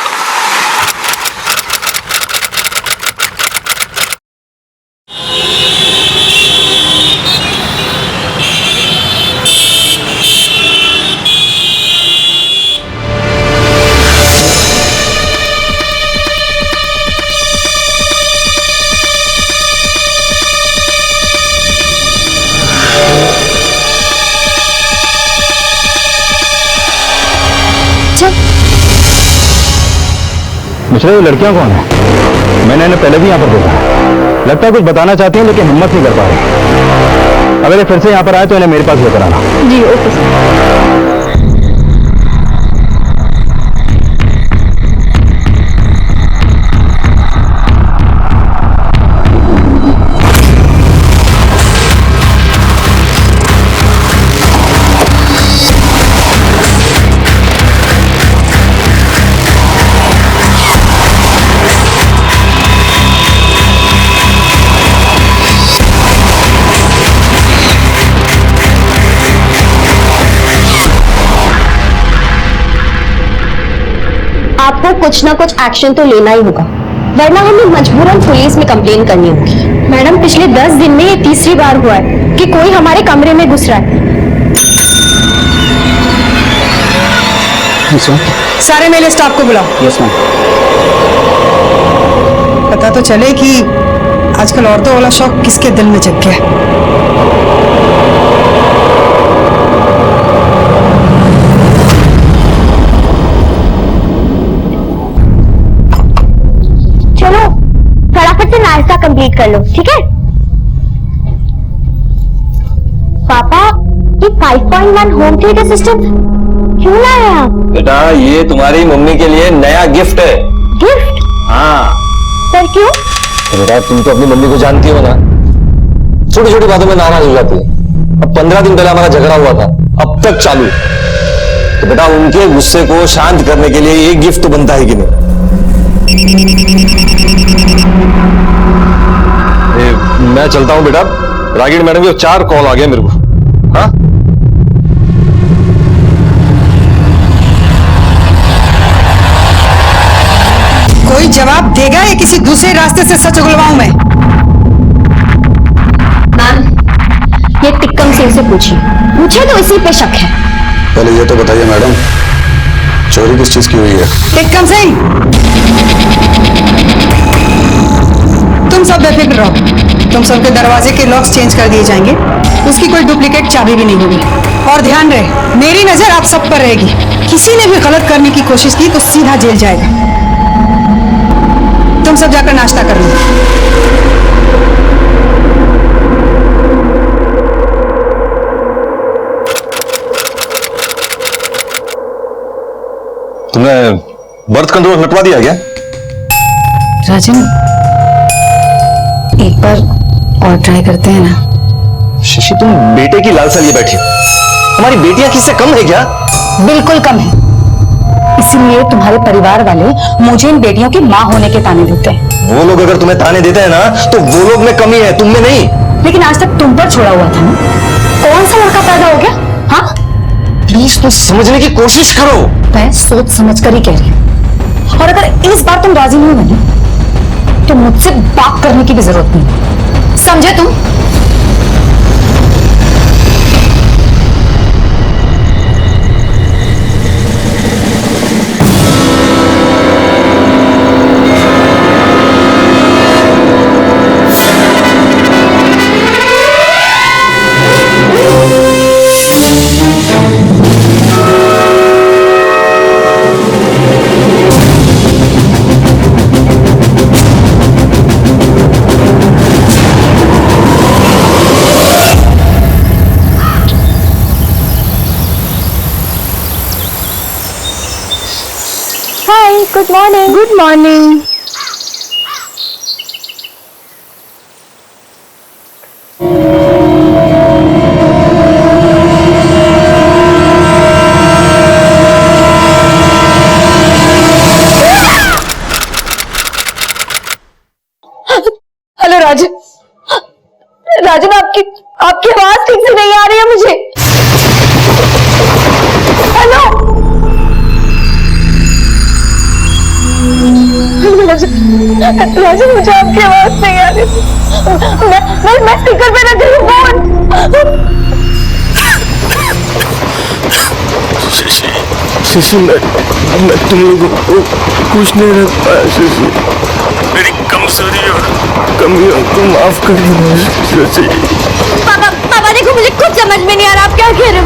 मिश्रा, ये लड़कियां कौन है? मैंने इन्हें पहले भी यहाँ पर देखा। लगता है कुछ बताना चाहती हैं लेकिन हिम्मत नहीं कर पा रही। अगर ये फिर से यहाँ पर आए तो इन्हें मेरे पास लेकर आना। जी ओके सर। आपको कुछ ना कुछ एक्शन तो लेना ही होगा, वरना हमें मजबूरन पुलिस में कंप्लेन करनी होगी। मैडम, पिछले 10 दिन में ये तीसरी बार हुआ है कि कोई हमारे कमरे में घुस रहा है। सारे मेले स्टाफ को बुलाओ। Yes ma'am. पता तो चले कि आजकल औरतों वाला शौक किसके दिल में जग गया है। चलो फटाफट से नाश्ता कंप्लीट कर लो, ठीक है? पापा, ये 5.1 होम थिएटर सिस्टम क्यों लाए आप? बेटा ये तुम्हारी मम्मी के लिए नया गिफ्ट है। गिफ्ट? हाँ। पर क्यों? बेटा तुम तो अपनी मम्मी को जानती हो ना, छोटी छोटी बातों में नाराज हो जाती है। अब 15 दिन पहले हमारा झगड़ा हुआ था, अब तक चालू। तो बेटा उनके गुस्से को शांत करने के लिए एक गिफ्ट तो बनता है कि नहीं? मैं चलता हूं बेटा, रागिणी मैडम के 4 कॉल आ गए मेरे को। हाँ कोई जवाब देगा या किसी दूसरे रास्ते से सच उगलवाऊं मैं? मैम, ये टिक्कम सिंह से पूछिए, मुझे तो इसी पे शक है। पहले ये तो बताइए मैडम, चोरी किस चीज की हुई है? टिक्कम सिंह, तुम सब बेफिक्र रहो। तुम सबके दरवाजे के लॉक्स चेंज कर दिए जाएंगे, उसकी कोई डुप्लीकेट चाबी भी नहीं होगी। और ध्यान रहे, मेरी नजर आप सब पर रहेगी। किसी ने भी गलत करने की कोशिश की तो सीधा जेल जाएगा। तुम सब जाकर नाश्ता कर लो। तुमने बर्थ कंट्रोल हटवा दिया क्या? राजन, एक बार और ट्राई करते हैं ना। शशि तुम बेटे की लालसा लिए बैठी हो, हमारी बेटियां किससे कम है क्या? बिल्कुल कम है, इसीलिए तुम्हारे परिवार वाले मुझे इन बेटियों की माँ होने के ताने देते हैं। वो लोग अगर तुम्हें ताने देते हैं ना, तो वो लोग में कमी है, तुम में नहीं। लेकिन आज तक तुम पर छोड़ा हुआ था ना, कौन सा लड़का पैदा हो गया? हाँ, प्लीज तुम समझने की कोशिश करो। मैं सोच समझ कर ही कह रही हूँ। और अगर इस बार तुम राजी नहीं बने तो मुझसे बात करने की भी जरूरत नहीं, समझे तुम? Good morning. Good morning. Hello Rajan, Rajan आपकी आवाज ठीक से नहीं आ रही है मुझे। हेलो राजन, मुझे आपकी आवाज नहीं आ रही। मैं स्पीकर पे रख रही हूँ फोन। शशि, मैं तुम लोगों को कुछ नहीं रख पाया शशि। मेरी कमजोरी और कमियों को माफ कर दो शशि। पापा देखो, मुझे कुछ समझ में नहीं आ रहा आप क्या कह रहे हो।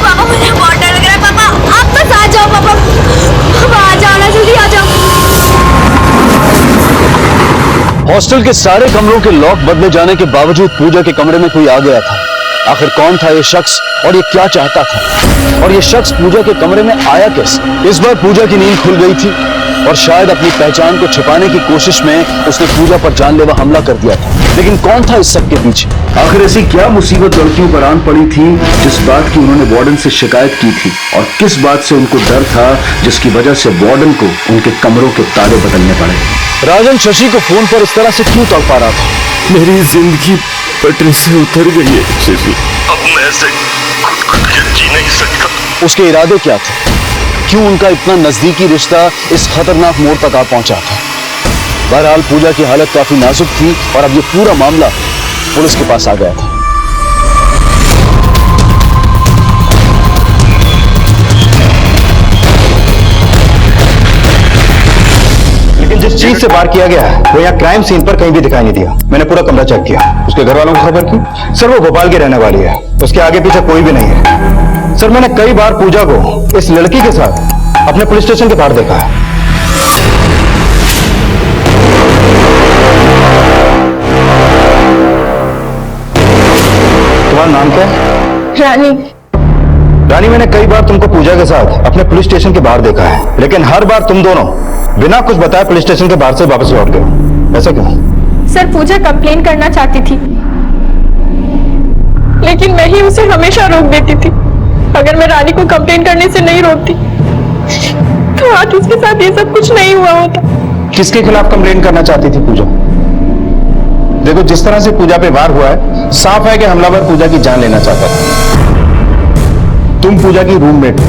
पापा मुझे बहुत डर लग रहा है। पापा आप बस आ जाओ। पापा आ जाओ ना, जल्दी आ जाओ। हॉस्टल के सारे कमरों के लॉक बदले जाने के बावजूद पूजा के कमरे में कोई आ गया था। आखिर कौन था ये शख्स और ये क्या चाहता था, और ये शख्स पूजा के कमरे में आया कैसे? इस बार पूजा की नींद खुल गई थी और शायद अपनी पहचान को छिपाने की कोशिश में उसने पूजा पर जानलेवा हमला कर दिया था। लेकिन कौन था इस सब के पीछे? आखिर ऐसी क्या मुसीबत लड़कियों पर आन पड़ी थी जिस बात की उन्होंने वार्डन से शिकायत की थी, और किस बात से उनको डर था जिसकी वजह से वार्डन को उनके कमरों के ताले बदलने पड़े? राजन शशि को फोन पर इस तरह से क्यों तड़पा रहा था? मेरी जिंदगी पटरी से उतर गई है शशि। अब मैं ऐसे खुद के जी नहीं सकता। उसके इरादे क्या थे? क्यों उनका इतना नजदीकी रिश्ता इस खतरनाक मोड़ तक आ पहुंचा था? बहरहाल पूजा की हालत काफी नाजुक थी और अब ये पूरा मामला पुलिस के पास आ गया था। जिस चीज से वार किया गया है वो यहाँ क्राइम सीन पर कहीं भी दिखाई नहीं दिया। मैंने पूरा कमरा चेक किया। उसके घर वालों को खबर की? सर वो भोपाल की रहने वाली है, उसके आगे पीछे कोई भी नहीं है। सर मैंने कई बार पूजा को इस लड़की के साथ अपने पुलिस स्टेशन के बाहर देखा है। तुम्हारा नाम क्या है? रानी। रानी, मैंने कई बार तुमको पूजा के साथ अपने पुलिस स्टेशन के बाहर देखा है, लेकिन हर बार तुम दोनों बिना कुछ बताए पुलिस स्टेशन के बाहर से वापस लौट गए। ऐसा क्यों? सर पूजा कंप्लेन करना चाहती थी, लेकिन मैं ही उसे हमेशा रोक देती थी। अगर मैं रानी को कंप्लेन करने से नहीं रोकती तो आज उसके साथ ये सब कुछ नहीं हुआ होता। किसके खिलाफ कंप्लेन करना चाहती थी पूजा? देखो, जिस तरह से पूजा पे वार हुआ है, साफ है कि हमलावर पूजा की जान लेना चाहता था। तुम पूजा की रूममेट हो।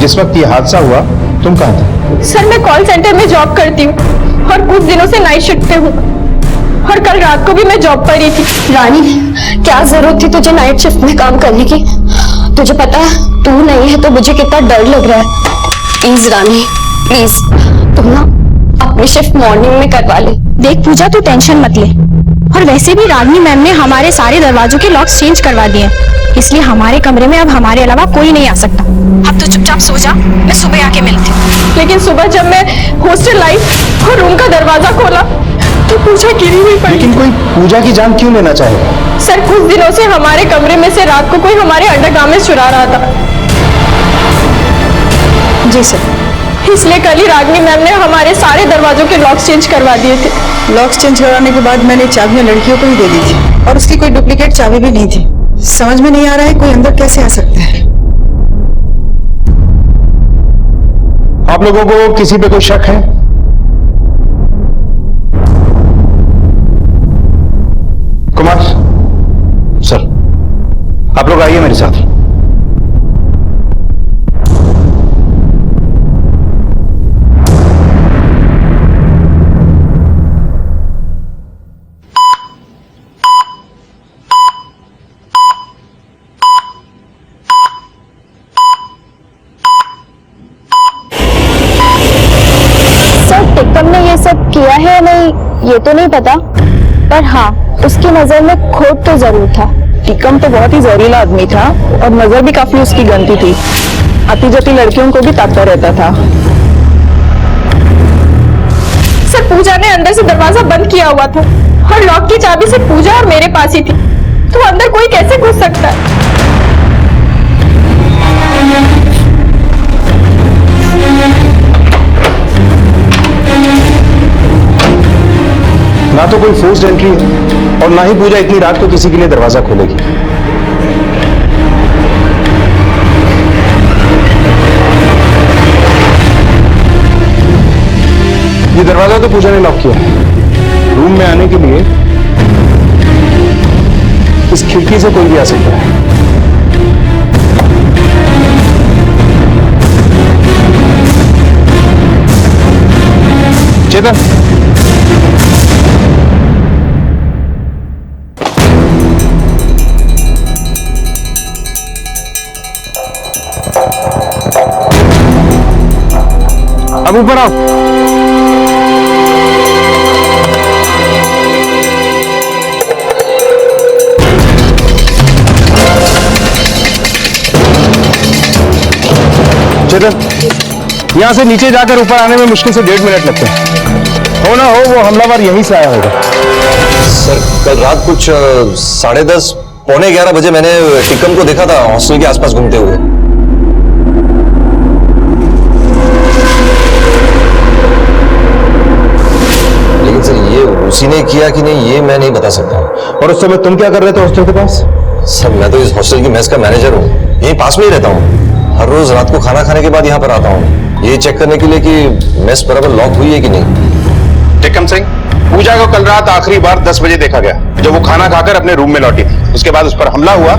जिस वक्त ये हादसा हुआ तुम कहाँ थे? सर मैं कॉल सेंटर में जॉब करती हूँ और कुछ दिनों से नाइट शिफ्ट पे हूँ, और कल रात को भी मैं जॉब पर ही थी। रानी, क्या जरूरत थी तुझे नाइट शिफ्ट में काम करने की? तुझे पता है तू नहीं है तो मुझे कितना डर लग रहा है। प्लीज रानी, प्लीज तुम ना अपनी शिफ्ट मॉर्निंग में करवा ले। देख पूजा, तू टेंशन मत ले, और वैसे भी रागिनी मैम ने हमारे सारे दरवाजों के लॉक्स चेंज करवा दिए, इसलिए हमारे कमरे में अब हमारे अलावा कोई नहीं आ सकता। अब तो चुपचाप सो जा, मैं सुबह आके मिलती हूँ। लेकिन सुबह जब मैं हॉस्टल आई और रूम का दरवाजा खोला तो पूजा गिरी हुई पड़ी। लेकिन कोई पूजा की जान क्यों लेना चाहेगा? सर कुछ दिनों से हमारे कमरे में से रात को कोई हमारे अंडरगारमेंट्स चुरा रहा था। जी सर। इसलिए कल ही रागिनी मैम ने हमारे सारे दरवाजों के लॉक्स चेंज करवा दिए थे। लॉक्स चेंज करवाने के बाद मैंने चाबियां लड़कियों को ही दे दी थी, और उसकी कोई डुप्लीकेट चाबी भी नहीं थी। समझ में नहीं आ रहा है कोई अंदर कैसे आ सकता है। आप लोगों को किसी पे कोई शक है? कुमार सर, आप लोग आइए मेरे साथ। टिक्कम ने ये सब किया है या नहीं ये तो नहीं पता, पर हाँ उसकी नजर में खोट तो जरूर था। टिक्कम तो बहुत ही जहरीला आदमी था और नजर भी काफी उसकी गंदी थी। आती जाती लड़कियों को भी ताकता रहता था। सर पूजा ने अंदर से दरवाजा बंद किया हुआ था और लॉक की चाबी सिर्फ पूजा और मेरे पास ही थी, तो अंदर कोई कैसे घुस सकता है? ना तो कोई फोर्स्ड एंट्री है और ना ही पूजा इतनी रात को किसी के लिए दरवाजा खोलेगी। ये दरवाजा तो पूजा ने लॉक किया है। रूम में आने के लिए इस खिड़की से कोई भी आ सकता है। चेतन, अब ऊपर आओ। चेतन, यहां से नीचे जाकर ऊपर आने में मुश्किल से 1.5 मिनट लगते हैं। हो ना हो वो हमलावर यहीं से आया होगा। सर कल रात कुछ 10:30 पौने 11 बजे मैंने टिक्कम को देखा था हॉस्टल के आसपास घूमते हुए। लेकिन सर ये उसी ने किया कि नहीं ये मैं नहीं बता सकता हूँ। और उस समय तुम क्या कर रहे थे हॉस्टल के पास? सर मैं तो इस हॉस्टल की मेस का मैनेजर हूँ, यहीं पास में ही रहता हूँ। हर रोज रात को खाना खाने के बाद यहाँ पर आता हूँ, ये चेक करने के लिए कि मेस बराबर लॉक हुई है कि नहीं। टिक्कम सिंह, पूजा को कल रात आखिरी बार 10 बजे देखा गया, जब वो खाना खाकर अपने रूम में लौटी थी। उसके बाद उस पर हमला हुआ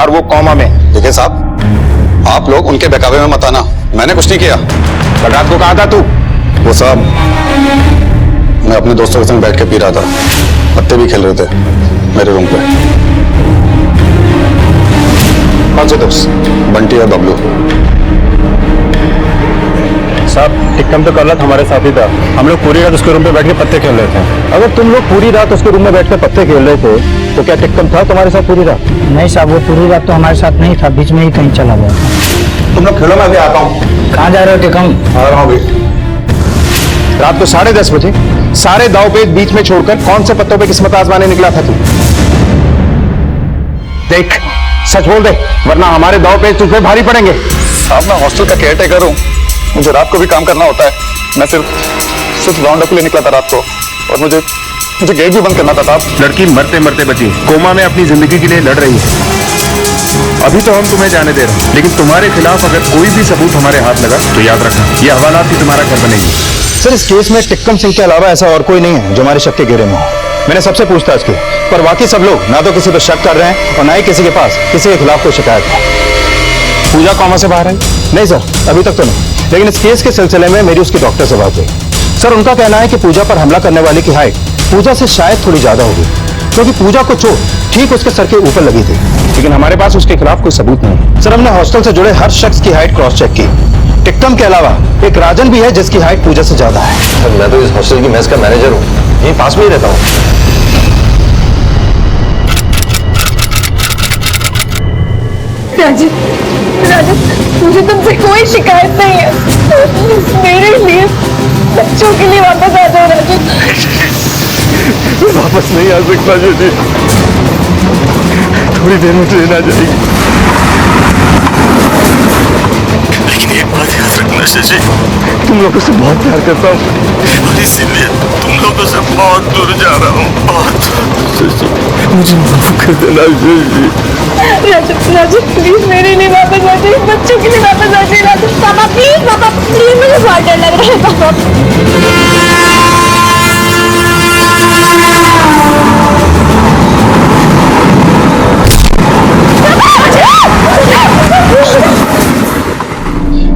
और वो कोमा में। देखिए साहब, आप लोग उनके बहकावे में मत आना, मैंने कुछ नहीं किया। कल रात को कहा था तू? वो साहब, मैं अपने दोस्तों के संग बैठ के पी रहा था, पत्ते भी खेल रहे थे मेरे रूम पे। कौन से दोस्त? बंटी और बबलू। साहब टिक्कम तो कल रात हमारे साथ ही था। हम लोग पूरी रात उसके रूम पे बैठ के पत्ते खेल रहे थे। अगर तुम लोग पूरी रात उसके रूम में बैठ के पत्ते खेल रहे थे तो क्या टिक्कम था तुम्हारे साथ पूरी रात? नहीं साहब, वो पूरी रात तो हमारे साथ नहीं था, बीच में ही कहीं चला गया था। तुम लोग खेलो, मैं अभी आता हूँ। कहाँ जा रहे हो टिकम? आ रहा हूँ अभी। रात को 10:30 बजे सारे दाव पेच बीच में छोड़कर कौन से पत्तों पे किस्मत आजमाने निकला था तू? देख, सच बोल दे, वरना हमारे दाव पेच तुझ पे भारी पड़ेंगे। साहब मैं हॉस्टल का केयर टेकर हूँ, मुझे रात को भी काम करना होता है। मैं सिर्फ राउंड अप के लिए निकला था रात को, और मुझे गेट भी बंद करना था साहब। लड़की मरते मरते बची, कोमा में अपनी जिंदगी के लिए लड़ रही है। अभी तो हम तुम्हें जाने दे रहे हैं, लेकिन तुम्हारे खिलाफ अगर कोई भी सबूत हमारे हाथ लगा तो याद रखना, ये हवालात ही तुम्हारा घर बनेगी। सर, इस केस में टिक्कम सिंह के अलावा ऐसा और कोई नहीं है जो हमारे शक के घेरे में हो। मैंने सबसे पूछताछ की, पर बाकी सब लोग ना तो किसी पर शक कर रहे हैं और ना ही किसी के पास किसी के खिलाफ कोई शिकायत है। पूजा कॉमा से बाहर है? नहीं सर, अभी तक तो नहीं, लेकिन इस केस के सिलसिले में मेरी उसके डॉक्टर से बात हुई। सर, उनका कहना है कि पूजा पर हमला करने वाले की हाइट पूजा से शायद थोड़ी ज्यादा होगी, क्योंकि पूजा को चोट ठीक उसके सर के ऊपर लगी थी, लेकिन हमारे पास उसके खिलाफ कोई सबूत नहीं। सर, हमने हॉस्टल से जुड़े हर शख्स की हाइट क्रॉस चेक की। टिक्कम के अलावा एक राजन भी है जिसकी हाइट पूजा से ज्यादा है। सर, मैं तो इस हॉस्टल की मेस का मैनेजर हूँ, यहीं पास में ही रहता हूँ। राजन, राजन, मुझे तुमसे कोई शिकायत नहीं है। मेरे लिए, बच्चों के लिए वापस आ जाओ राजन। वापस नहीं आ सकता जी, थोड़ी देर में ट्रेन आ जाएगी। लेकिन एक बात याद रखना शशि, तुम लोगों से बहुत प्यार करता हूँ और इसीलिए तुम लोगों से बहुत दूर जा रहा हूँ, बहुत। शशि, मुझे माफ कर देना शशि। राजन, राजन प्लीज मेरे लिए वापस आ जाइए, बच्चों के लिए वापस आ जाइए राजन। पापा प्लीज, पापा प्लीज, मुझे बहुत डर लग रहा है पापा।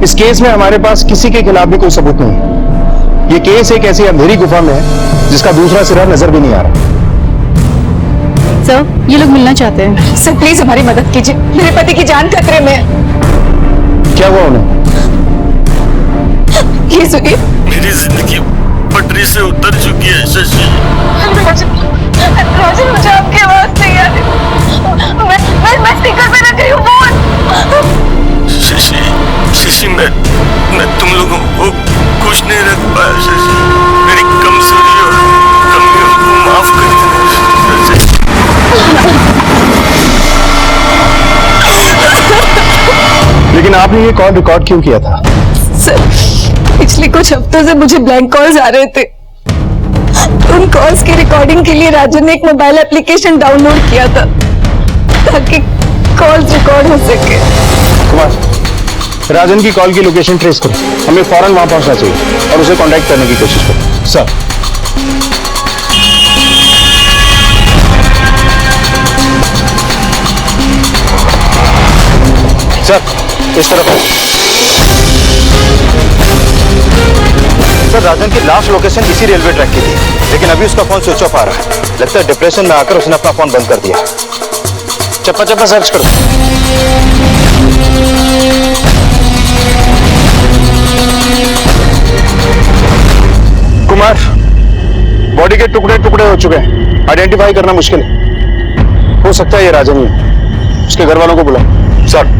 इस केस में हमारे पास किसी के खिलाफ भी कोई सबूत नहीं है। ये केस एक ऐसी अंधेरी गुफा में है जिसका दूसरा सिरा नजर भी नहीं आ रहा। सर, ये लोग मिलना चाहते हैं। सर प्लीज हमारी मदद कीजिए, मेरे पति की जान खतरे में है। क्या हुआ उन्हें? ये सुनिए, मेरी जिंदगी पटरी से उतर चुकी है शशि। राजन मुझे आपकी आवाज नहीं आ रही। मैं स्पीकर पे रख रही हूँ फोन। शशि, मैं तुम लोगों को खुश नहीं रख पाया शशि। मेरी कमजोरी और कमियों को माफ कर देना शशि। लेकिन आपने ये कॉल रिकॉर्ड क्यों किया था? सर, पिछले कुछ हफ्तों से मुझे ब्लैंक कॉल्स आ रहे थे। उन कॉल्स की रिकॉर्डिंग के लिए राजन ने एक मोबाइल एप्लीकेशन डाउनलोड किया था ताकि कॉल्स रिकॉर्ड हो सके। कुमार, राजन की कॉल की लोकेशन ट्रेस करो, हमें फौरन वहां पहुंचना चाहिए और उसे कांटेक्ट करने की कोशिश करो। सर। सर, इस तरफ। सर, राजन की लास्ट लोकेशन इसी रेलवे ट्रैक की थी, लेकिन अभी उसका फोन स्विच ऑफ आ रहा है। लगता है डिप्रेशन में आकर उसने अपना फोन बंद कर दिया। चप्पा चप्पा सर्च करो। कुमार, बॉडी के टुकड़े टुकड़े हो चुके हैं, आइडेंटिफाई करना मुश्किल है। हो सकता है ये राजन ही है। उसके घर वालों को बुलाओ। सर।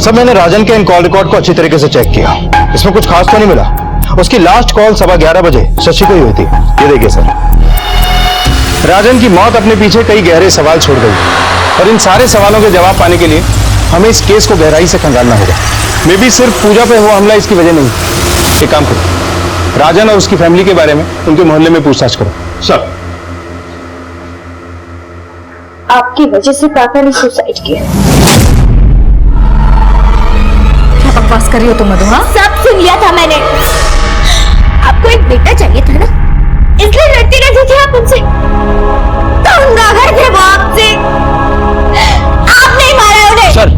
सर मैंने राजन के इन कॉल रिकॉर्ड को अच्छी तरीके से चेक किया, इसमें कुछ खास तो नहीं मिला। उसकी लास्ट कॉल 11:15 बजे शशि को ही हुई थी। ये देखिए सर, राजन की मौत अपने पीछे कई गहरे सवाल छोड़ गई और इन सारे सवालों के जवाब पाने के लिए हमें इस केस को गहराई से खंगालना होगा। मे बी सिर्फ पूजा पे हुआ हमला इसकी वजह नहीं। एक काम करो, राजन और उसकी फैमिली के बारे में उनके मोहल्ले में पूछताछ करो। सर, आपकी वजह से पापा ने सुसाइड किया। क्या बकवास कर रही हो तुम मधु? हाँ, सब सुन लिया था मैंने। आपको एक बेटा चाहिए था ना, इसलिए लड़ती रहती थी आप उनसे। तंगागर थे वो आपसे, आपने ही मारा उन्हें। सर,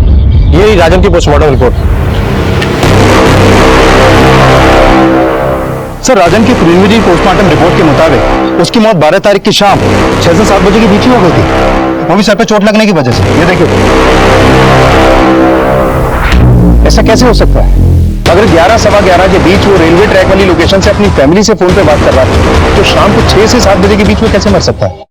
ये राजन की पोस्टमार्टम रिपोर्ट। सर, राजन की प्रिलिमिनरी पोस्टमार्टम रिपोर्ट के मुताबिक उसकी मौत 12 तारीख की शाम 6 से 7 बजे के बीच ही हो गई थी, वो भी सर पे चोट लगने की वजह से। ये देखिए, ऐसा कैसे हो सकता है? अगर 11 सवा 11 के बीच वो रेलवे ट्रैक वाली लोकेशन से अपनी फैमिली से फोन पे बात कर रहा था, तो शाम को 6 से 7 बजे के बीच में कैसे मर सकता है?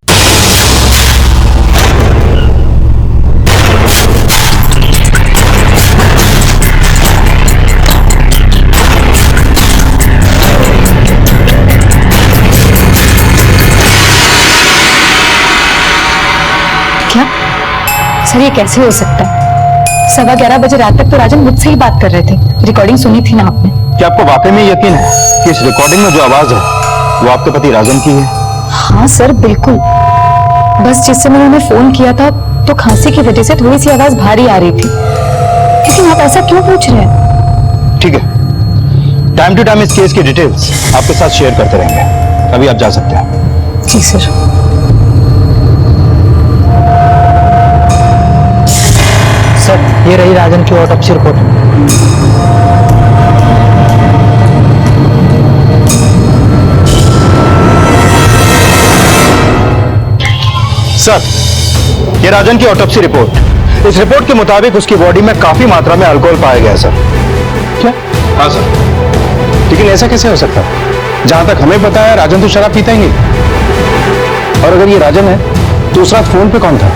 क्या सर, ये कैसे हो सकता है? 11:15 बजे रात तक तो राजन मुझसे ही बात कर रहे थे। रिकॉर्डिंग सुनी थी ना आपने? क्या आपको वाकई में यकीन है कि इस रिकॉर्डिंग में जो आवाज है वो आपके पति राजन की है? हाँ सर, बिल्कुल। बस जिस समय उन्होंने फोन किया था तो खांसी की वजह से थोड़ी सी आवाज भारी आ रही थी। लेकिन आप ऐसा क्यों पूछ रहे हैं? ठीक है, टाइम टू टाइम इस केस की डिटेल्स आपके साथ शेयर करते रहेंगे। अभी आप जा सकते हैं। जी सर। सर, ये रही राजन की ऑटोप्सी रिपोर्ट। सर, ये राजन की ऑटोप्सी रिपोर्ट। इस रिपोर्ट के मुताबिक उसकी बॉडी में काफी मात्रा में अल्कोहल पाया गया है सर। क्या? हाँ सर। लेकिन ऐसा कैसे हो सकता है? जहां तक हमें पता है राजन तो शराब पीता ही नहीं। और अगर ये राजन है तो उस रात फोन पे कौन था?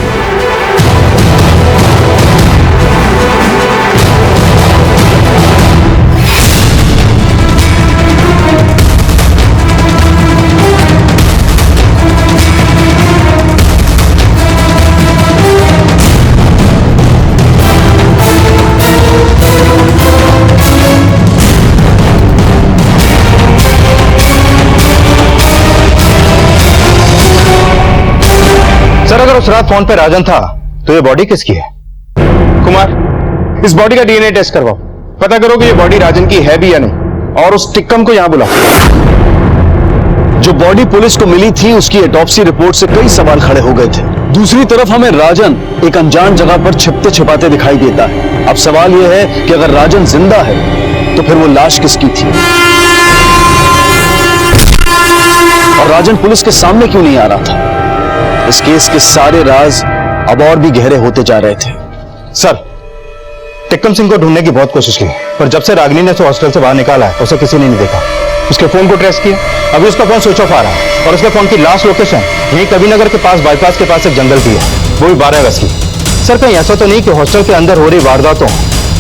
अगर उस रात फोन पे राजन था तो ये बॉडी किसकी है? कुमार, इस बॉडी का डीएनए टेस्ट करवाओ, पता करो कि ये बॉडी राजन की है भी या नहीं, और उस टिक्कम को यहां बुलाओ। जो बॉडी पुलिस को मिली थी उसकी ऑटोप्सी रिपोर्ट से कई सवाल खड़े हो गए थे। दूसरी तरफ हमें राजन एक अनजान जगह पर छिपते छिपाते दिखाई देता है। अब सवाल यह है कि अगर राजन जिंदा है तो फिर वो लाश किसकी थी, और राजन पुलिस के सामने क्यों नहीं आ रहा था? इस केस के सारे राज अब और भी गहरे होते जा रहे थे। सर, टिक्कम सिंह को ढूंढने की बहुत कोशिश की, पर जब से रागिनी ने उसे हॉस्टल से बाहर निकाला है उसे किसी ने नहीं देखा। उसके फोन को ट्रेस किया, अभी उसका फोन स्विच ऑफ आ रहा है, और उसके फोन की लास्ट लोकेशन यही कबीरनगर के पास बाईपास के पास एक जंगल की है, वो भी 12 अगस्त की। सर, कहीं ऐसा तो नहीं कि हॉस्टल के अंदर हो रही वारदातों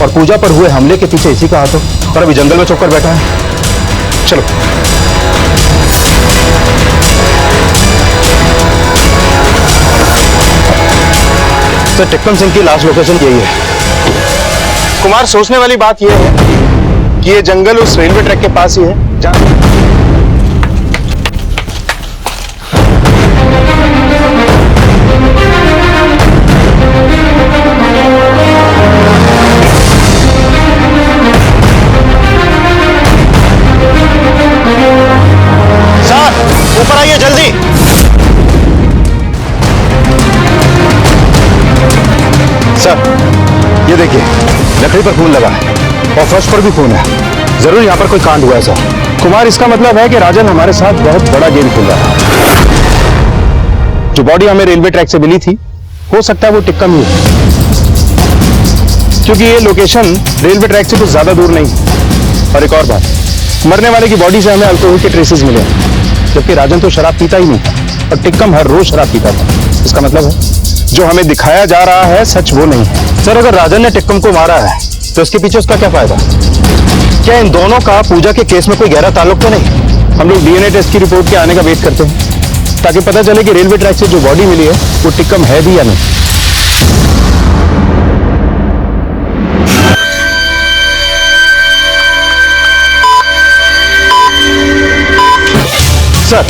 और पूजा पर हुए हमले के पीछे इसी का हाथ हो और अभी जंगल में छुपकर बैठा है? चलो। सर, टिक्कम सिंह की लास्ट लोकेशन यही है। कुमार, सोचने वाली बात यह है कि ये जंगल उस रेलवे ट्रैक के पास ही है जहां ऊपर आइए जल्दी। सर, ये देखिए, लकड़ी पर खून लगा है और फर्श पर भी खून है। जरूर यहाँ पर कोई कांड हुआ है सर। कुमार, इसका मतलब है कि राजन हमारे साथ बहुत बड़ा गेम खेल रहा है। जो बॉडी हमें रेलवे ट्रैक से मिली थी, हो सकता है वो टिक्कम ही है, क्योंकि ये लोकेशन रेलवे ट्रैक से कुछ ज्यादा दूर नहीं है। और एक और बात, मरने वाले की बॉडी से हमें अल्कोहल के ट्रेसेस मिले, जबकि राजन तो शराब पीता ही नहीं था और टिक्कम हर रोज शराब पीता था। इसका मतलब है जो हमें दिखाया जा रहा है सच वो नहीं है। सर, अगर राजन ने टिक्कम को मारा है तो इसके पीछे उसका क्या फायदा? क्या इन दोनों का पूजा के केस में कोई गहरा ताल्लुक तो नहीं? हम लोग डीएनए टेस्ट की रिपोर्ट के आने का वेट करते हैं ताकि पता चले कि रेलवे ट्रैक से जो बॉडी मिली है वो टिक्कम है भी या नहीं। सर,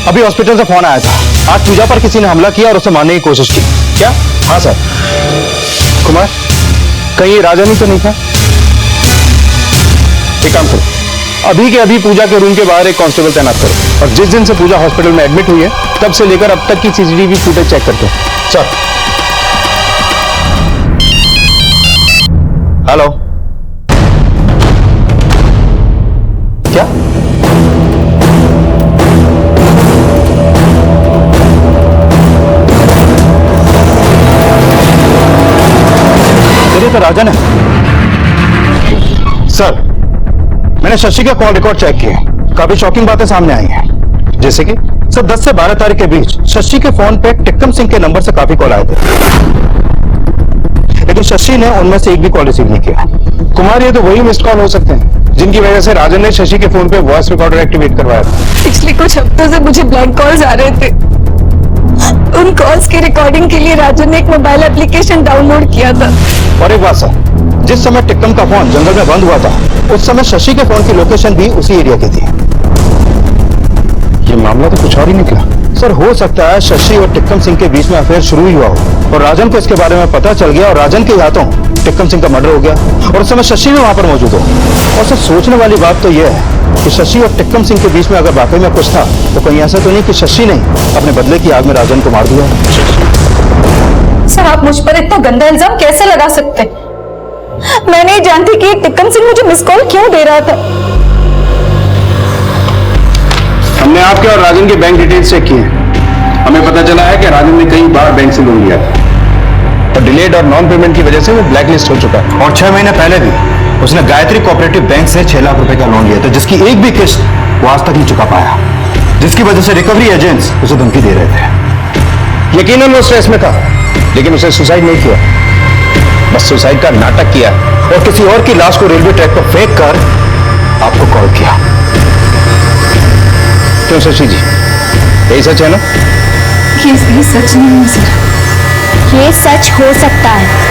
अभी हॉस्पिटल से फोन आया था। आज पूजा पर किसी ने हमला किया और उसे मारने की कोशिश की। क्या? हाँ सर। कुमार, कहीं ये राजा नहीं तो नहीं था? एक काम करो, अभी के अभी पूजा के रूम के बाहर एक कांस्टेबल तैनात करो और जिस दिन से पूजा हॉस्पिटल में एडमिट हुई है तब से लेकर अब तक की सीसीटीवी फुटेज चेक करते हैं। सर। हेलो। क्या? तो राजन है। सर, मैंने शशि का कॉल रिकॉर्ड चेक किया, काफी शॉकिंग बातें सामने आई हैं। जैसे कि सर 10 से 12 तारीख के बीच शशि के फोन पे टिक्कम सिंह के नंबर से काफी कॉल आए थे, लेकिन शशि ने उनमें से एक भी कॉल रिसीव नहीं किया। कुमार, ये तो वही मिस्ड कॉल हो सकते हैं जिनकी वजह से राजन ने शशि के फोन पे वॉइस रिकॉर्डर एक्टिवेट करवाया था। पिछले कुछ हफ्तों से मुझे ब्लैंक कॉल्स आ रहे थे। उन कॉल्स की रिकॉर्डिंग के लिए राजन ने एक मोबाइल एप्लीकेशन डाउनलोड किया था। और एक बात सर, जिस समय टिक्कम का फोन जंगल में बंद हुआ था उस समय शशि के फोन की लोकेशन भी उसी एरिया की थी। ये मामला तो कुछ और ही निकला। सर, हो सकता है शशि और टिक्कम सिंह के बीच में अफेयर शुरू ही हुआ हो और राजन को इसके बारे में पता चल गया और राजन के हाथों टिक्कम सिंह का मर्डर हो गया और उस समय शशि भी वहां पर मौजूद हो। और सर, सोचने वाली बात तो यह है कि शशि और टिक्कम सिंह के बीच में अगर वाकई में कुछ था तो कहीं ऐसा तो नहीं कि शशि ने अपने बदले की आग में राजन को मार दिया। सर, आप मुझ पर इतना गंदा इल्जाम कैसे लगा सकते हैं? मैं नहीं जानती कि टिक्कम सिंह मुझे मिस कॉल क्यों दे रहा था। हमने आपके और राजन के बैंक डिटेल्स चेक किए। हमें पता चला है कि राजन ने कई बार बैंक से लोन लिया था और डिलेड और नॉन पेमेंट की वजह से वो ब्लैकलिस्ट हो चुका है। और 6 महीने पहले भी उसने गायत्री कोऑपरेटिव बैंक से 6 लाख रुपए का लोन लिया था, जिसकी एक भी किस्त वो आज तक नहीं चुका पाया, जिसकी वजह से रिकवरी एजेंट्स उसे धमकी दे रहे थे। यकीनन वो स्ट्रेस में था, लेकिन उसे सुसाइड नहीं किया, बस सुसाइड का नाटक किया और किसी और की लाश को रेलवे ट्रैक पर फेंक कर आपको कॉल किया। क्यों शशि जी, यही सच है ना? ये सच नहीं है सर। ये सच हो सकता है।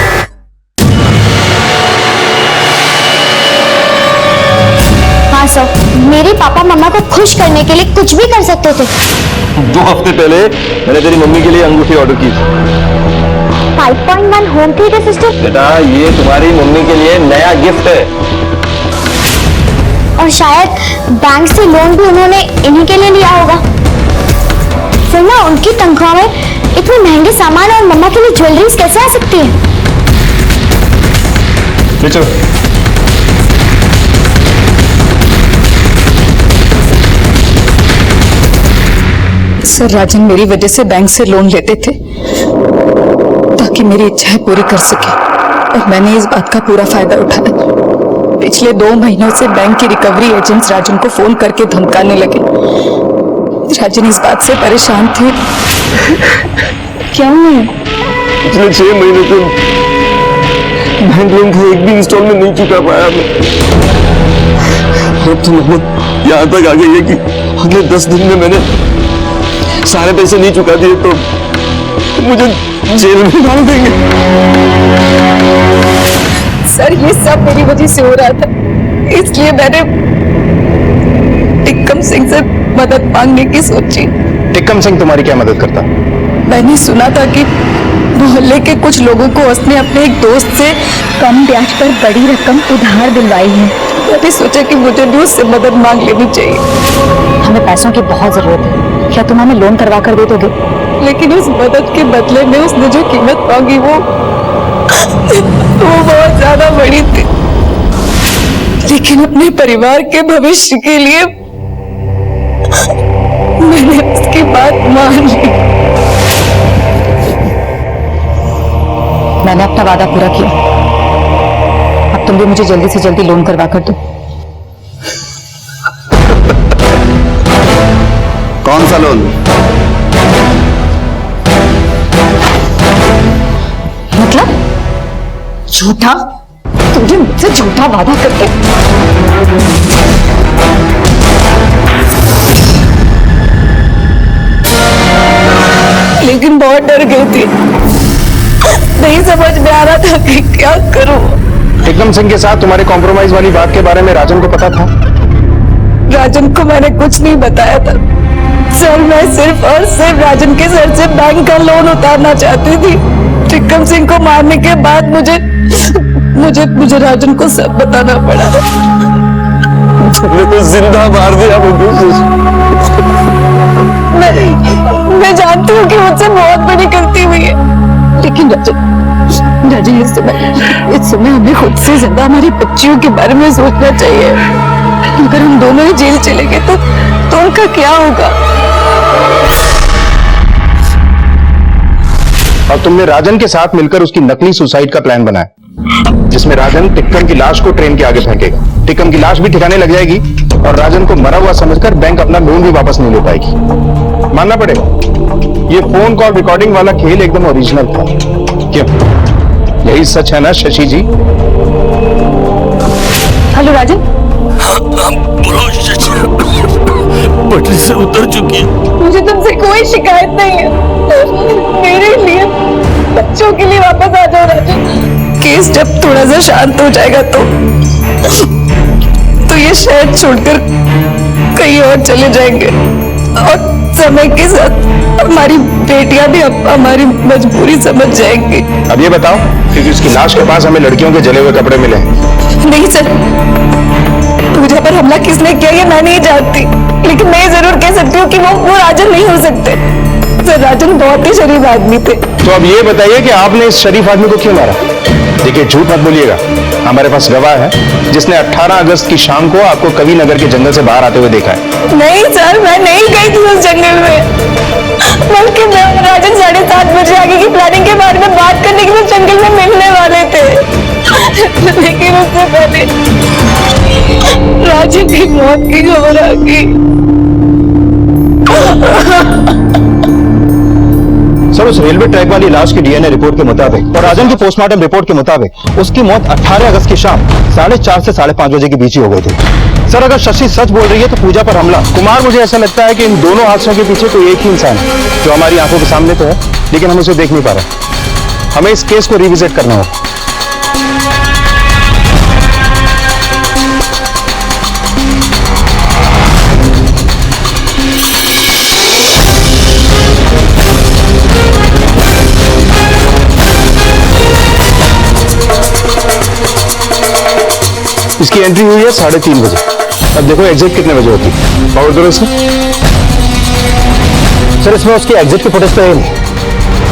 हाँ सर, मेरे पापा मम्मा को खुश करने के लिए कुछ भी कर सकते थे। 2 हफ्ते पहले मैंने तेरी मम्मी के लिए अंगूठी ऑर्डर की थी। 5.1 होम थिएटर सिस्टम। बेटा, ये तुम्हारी मम्मी के लिए नया गिफ्ट है। और शायद बैंक से लोन भी उन्होंने इन्हीं के लिए लिया होगा। फिर ना उनकी तनख्वाह में इतने महंगे सामान और मम्मा के लिए ज्वेलरीज कैसे आ सकती है? चलो। सर, राजन मेरी वजह से बैंक से लोन लेते थे ताकि मेरी इच्छाएं पूरी कर सके और मैंने इस बात का पूरा फायदा उठाया। पिछले 2 महीनों से बैंक की रिकवरी एजेंट्स राजन को फोन करके धमकाने लगे। राजन इस बात से परेशान थे। क्या हुआ? पिछले 6 महीने से बैंक लोन का एक भी इंस्टॉलमेंट नहीं चुका पाया मैं। अब तो नौबत यहाँ तक आ गई है कि अगले 10 दिन में मैंने सारे पैसे नहीं चुका दिए तो मुझे जेल में डाल देंगे। सर, ये सब मेरी वजह से हो रहा था, इसलिए मैंने टिक्कम सिंह से मदद मांगने की सोची। टिक्कम सिंह तुम्हारी क्या मदद करता? मैंने सुना था कि मोहल्ले के कुछ लोगों को उसने अपने एक दोस्त से कम ब्याज पर बड़ी रकम उधार दिलवाई है। मैंने सोचा कि मुझे भी उससे मदद मांग लेनी चाहिए। हमें पैसों की बहुत जरूरत है, क्या तुम हमें लोन करवा कर दे दोगे? लेकिन उस मदद के बदले में उसने जो कीमत मांगी वो बहुत ज्यादा बड़ी थी। लेकिन अपने परिवार के भविष्य के लिए मैंने उसकी बात मान ली। मैंने अपना वादा पूरा किया, अब तुम भी मुझे जल्दी से जल्दी लोन करवा कर दो। कौन सा लोन? मतलब? झूठा, तुझे मुझसे झूठा वादा करके लेकिन बहुत डर गई थी, नहीं समझ में आ रहा था कि क्या करूं। टिक्कम सिंह के साथ तुम्हारे कॉम्प्रोमाइज वाली बात के बारे में राजन को पता था? राजन को मैंने कुछ नहीं बताया था सर। मैं सिर्फ और सिर्फ राजन के सर से बैंक का लोन उतारना चाहती थी। टिक्कम सिंह को मारने के बाद मुझे राजन को सब बताना पड़ा। तुमने तो जिंदा मार दिया मुझे। मैं जानती हूँ कि मुझसे बहुत बड़ी गलती हुई है, लेकिन राजन इस समय हमें खुद से ज्यादा हमारी बच्चियों के बारे में सोचना चाहिए। अगर हम दोनों ही जेल चले गए तो उनका क्या होगा? और तुमने राजन के साथ मिलकर उसकी नकली सुसाइड का प्लान बनाया, जिसमें राजन टिक्कम की लाश को ट्रेन के आगे फेंकेगा। टिक्कम की लाश भी ठिकाने लग जाएगी और राजन को मरा हुआ समझकर बैंक अपना लोन भी वापस नहीं ले पाएगी। मानना पड़ेगा, ये फोन कॉल रिकॉर्डिंग वाला खेल एकदम ओरिजिनल था। क्यों, यही सच है ना शशि जी? हेलो राजन। बोलो शशि, पटरी से उतर चुकी है। मुझे तुमसे कोई शिकायत नहीं है। मेरे लिए, बच्चों के लिए वापस आ जाओ राजन। केस जब थोड़ा सा शांत हो जाएगा तो ये शहर छोड़कर कहीं और चले जाएंगे और समय के साथ हमारी बेटियां भी हमारी मजबूरी समझ जाएंगी। अब ये बताओ, क्योंकि उसकी लाश के पास हमें लड़कियों के जले हुए कपड़े मिले। नहीं सर, पूजा पर हमला किसने किया ये मैं नहीं जानती, लेकिन मैं जरूर कह सकती हूँ कि वो राजन नहीं हो सकते। सर, राजन बहुत ही शरीफ आदमी थे। तो अब ये बताइए कि आपने इस शरीफ आदमी को क्यों मारा? देखिए, झूठ मत बोलिएगा, हमारे पास गवाह है जिसने 18 अगस्त की शाम को आपको कवि नगर के जंगल से बाहर आते हुए देखा है। नहीं सर, मैं नहीं गई थी उस जंगल में, बल्कि मैं राजन 7:30 बजे आगे की प्लानिंग के बारे में बात करने के लिए जंगल में मिलने वाले थे। लेकिन उससे पहले राजन की मौत की खबर आ गई। सर, उस रेलवे ट्रैक वाली लाश की डीएनए रिपोर्ट के मुताबिक और राजन की पोस्टमार्टम रिपोर्ट के मुताबिक उसकी मौत 18 अगस्त की शाम 4:30 से 5:30 बजे के बीच ही हो गई थी। सर, अगर शशि सच बोल रही है तो पूजा पर हमला कुमार, मुझे ऐसा लगता है कि इन दोनों हादसों के पीछे कोई एक ही इंसान है जो हमारी आंखों के सामने तो है, लेकिन हम उसे देख नहीं पा रहे। हमें इस केस को रिविजिट करना होगा। इसकी एंट्री हुई है 3:30 बजे। अब देखो एग्जिट कितने बजे होती है। पावर दो इसमें। सर, इसमें उसके एग्जिट के फुटेज तो है नहीं।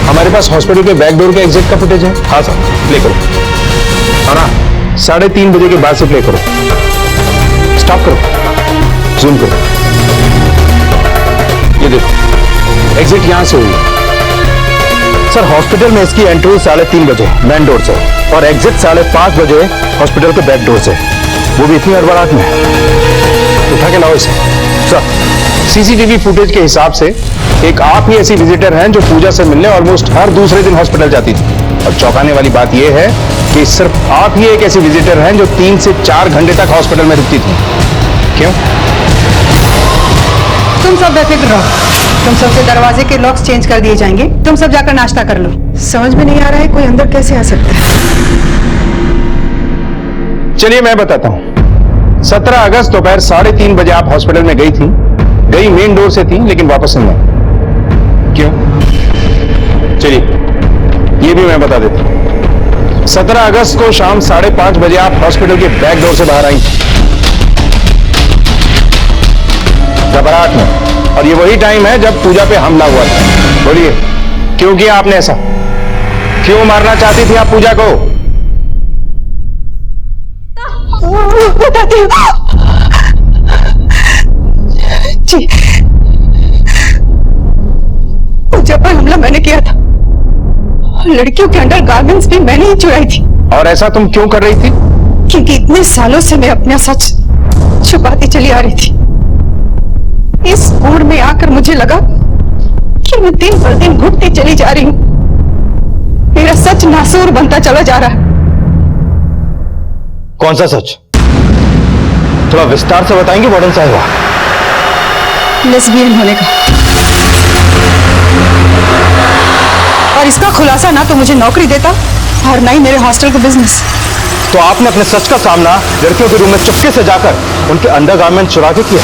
हमारे पास हॉस्पिटल के बैक डोर के एग्जिट का फुटेज है। हाँ सर, प्ले करो। हाँ ना, 3:30 बजे के बाद से प्ले करो। स्टॉप करो, जूम करो। ये देखो, एग्जिट यहां से हुई है। सर, हॉस्पिटल में इसकी एंट्री 3:30 बजे मेन डोर से और एग्जिट 5:30 बजे हॉस्पिटल के बैक डोर से, वो भी इतनी हड़बड़ाहट में। उठा के लाओ इसे। सर, सीसीटीवी फुटेज के हिसाब से एक आप ही ऐसी विजिटर हैं जो पूजा से मिलने ऑलमोस्ट हर दूसरे दिन हॉस्पिटल जाती थी। और चौंकाने वाली बात यह है कि सिर्फ आप ही एक ऐसी विजिटर हैं जो 3 से 4 घंटे तक हॉस्पिटल में रुकती थी। क्यों? तुम सब बेफिक्र रहो, तुम सबके दरवाजे के लॉक्स चेंज कर दिए जाएंगे। तुम सब जाकर नाश्ता कर लो। समझ में नहीं आ रहा है कोई अंदर कैसे आ सकता है। चलिए मैं बताता हूं। 17 अगस्त दोपहर 3:30 बजे आप हॉस्पिटल में गई थी। गई मेन डोर से थी, लेकिन वापस नहीं आई। क्यों? चलिए ये भी मैं बता देता हूं। 17 अगस्त को शाम 5:30 बजे आप हॉस्पिटल के बैक डोर से बाहर आई घबराहट में, और ये वही टाइम है जब पूजा पे हमला हुआ था। बोलिए, क्यों किया आपने ऐसा? क्यों मारना चाहती थी आप पूजा को? बताती हूँ जी। पूजा पर हमला मैंने किया था। लड़कियों के अंडर गार्मेंट्स भी मैंने ही चुराई थी। और ऐसा तुम क्यों कर रही थी? क्योंकि इतने सालों से मैं अपना सच छुपाती चली आ रही थी। इस मोड़ में आकर मुझे लगा कि मैं दिन पर दिन घुटती चली जा रही हूं। मेरा सच नासूर बनता चला जा रहा है। कौन सा सच? थोड़ा विस्तार से बताएंगे वार्डन साहिबा? लेस्बियन होने का। और इसका खुलासा ना तो मुझे नौकरी देता और ना ही मेरे हॉस्टल का बिजनेस। तो आपने अपने सच का सामना लड़कियों के रूम में चुपके से जाकर उनके अंडरगारमेंट चुरा के किया।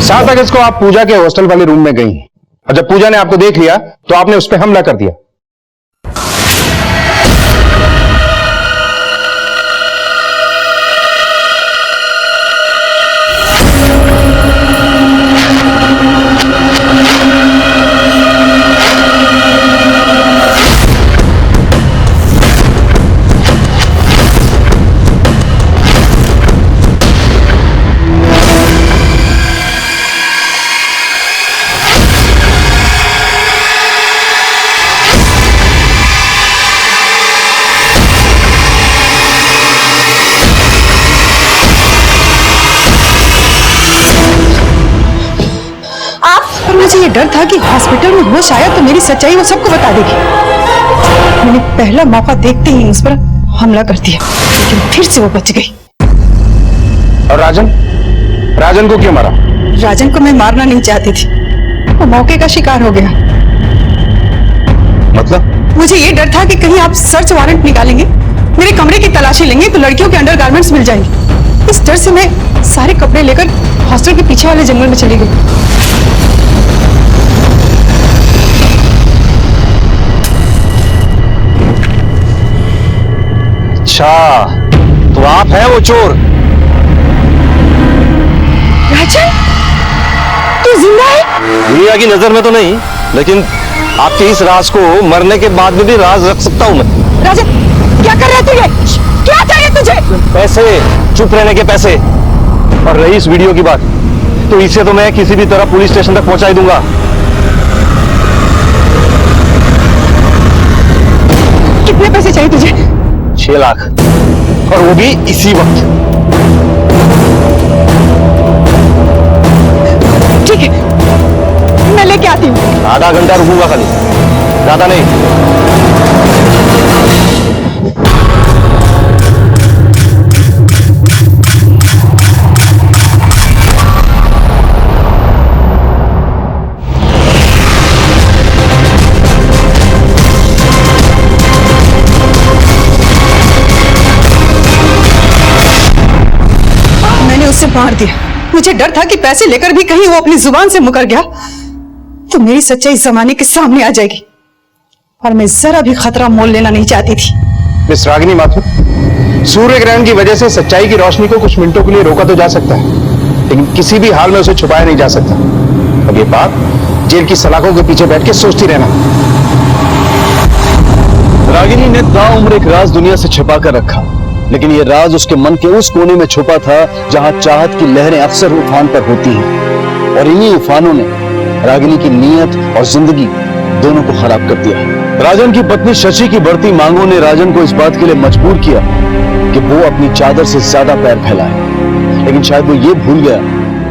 सात अगस्त को आप पूजा के हॉस्टल वाले रूम में गई और जब पूजा ने आपको देख लिया तो आपने उस पर हमला कर दिया। मुझे ये डर था कि हॉस्पिटल में होश आया तो मेरी सच्चाई वो सबको बता देगी। मैंने पहला मौका देखते ही उस पर हमला कर दिया, लेकिन फिर से वो बच गई। और राजन को क्यों मारा? राजन को मैं मारना नहीं चाहती थी, वो मौके का शिकार हो गया। मतलब? मुझे ये डर था कि कहीं आप सर्च वारंट निकालेंगे, मेरे कमरे की तलाशी लेंगे तो लड़कियों के अंडरगारमेंट्स मिल जाएंगे। इस डर से मैं सारे कपड़े लेकर हॉस्टल के पीछे वाले जंगल में चली गई। अच्छा, तो आप हैं वो चोर? राजन, तू जिंदा है? दुनिया की नजर में तो नहीं, लेकिन आपके इस राज को मरने के बाद में भी राज रख सकता हूं मैं। राजन, क्या कर रहे थे? क्या चाहिए तुझे? पैसे, चुप रहने के पैसे। और रही इस वीडियो की बात, तो इसे तो मैं किसी भी तरह पुलिस स्टेशन तक पहुंचा ही दूंगा। कितने पैसे चाहिए तुझे? 6 लाख, और वो भी इसी वक्त। ठीक है, मैं लेके आती हूँ। आधा घंटा रुकूंगा खाली, ज्यादा नहीं। उससे मार दिया। मुझे डर था कि पैसे लेकर भी कहीं वो अपनी जुबान से मुकर गया तो मेरी सच्चाई जमाने के सामने आ जाएगी, और मैं जरा भी खतरा मोल लेना नहीं चाहती थी। मिस रागिनी माथुर, सूर्य ग्रहण की वजह से सच्चाई की रोशनी को कुछ मिनटों के लिए रोका तो जा सकता है, लेकिन किसी भी हाल में उसे छुपाया नहीं जा सकता। अब ये बात जेल की सलाखों के पीछे बैठ के सोचती रहना। रागिनी ने ताउम्र एक राज दुनिया से छिपा कर रखा, लेकिन ये राज उसके मन के उस कोने में छुपा था जहां चाहत की लहरें अक्सर उफान पर होती हैं, और इन्हीं उफानों ने रागिनी की नीयत और जिंदगी दोनों को खराब कर दिया। राजन की पत्नी शशि की बढ़ती मांगों ने राजन को इस बात के लिए मजबूर किया कि वो अपनी चादर से ज्यादा पैर फैलाए, लेकिन शायद वो ये भूल गया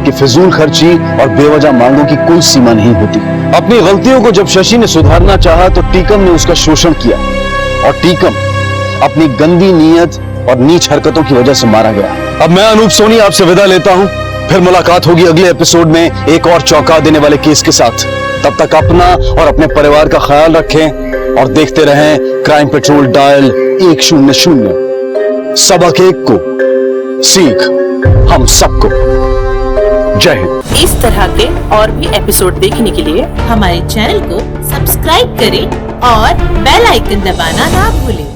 कि फिजूल खर्ची और बेवजह मांगों की कोई सीमा नहीं होती। अपनी गलतियों को जब शशि ने सुधारना चाहा तो टीकम ने उसका शोषण किया, और टीकम अपनी गंदी नीयत और नीच हरकतों की वजह से मारा गया। अब मैं अनूप सोनी आपसे विदा लेता हूं, फिर मुलाकात होगी अगले एपिसोड में एक और चौंका देने वाले केस के साथ। तब तक अपना और अपने परिवार का ख्याल रखें और देखते रहें क्राइम पेट्रोल डायल 100। सबक एक को सीख हम सबको। जय हिंद। इस तरह के और भी एपिसोड देखने के लिए हमारे चैनल को सब्सक्राइब करें और बेल आइकन दबाना ना भूलें।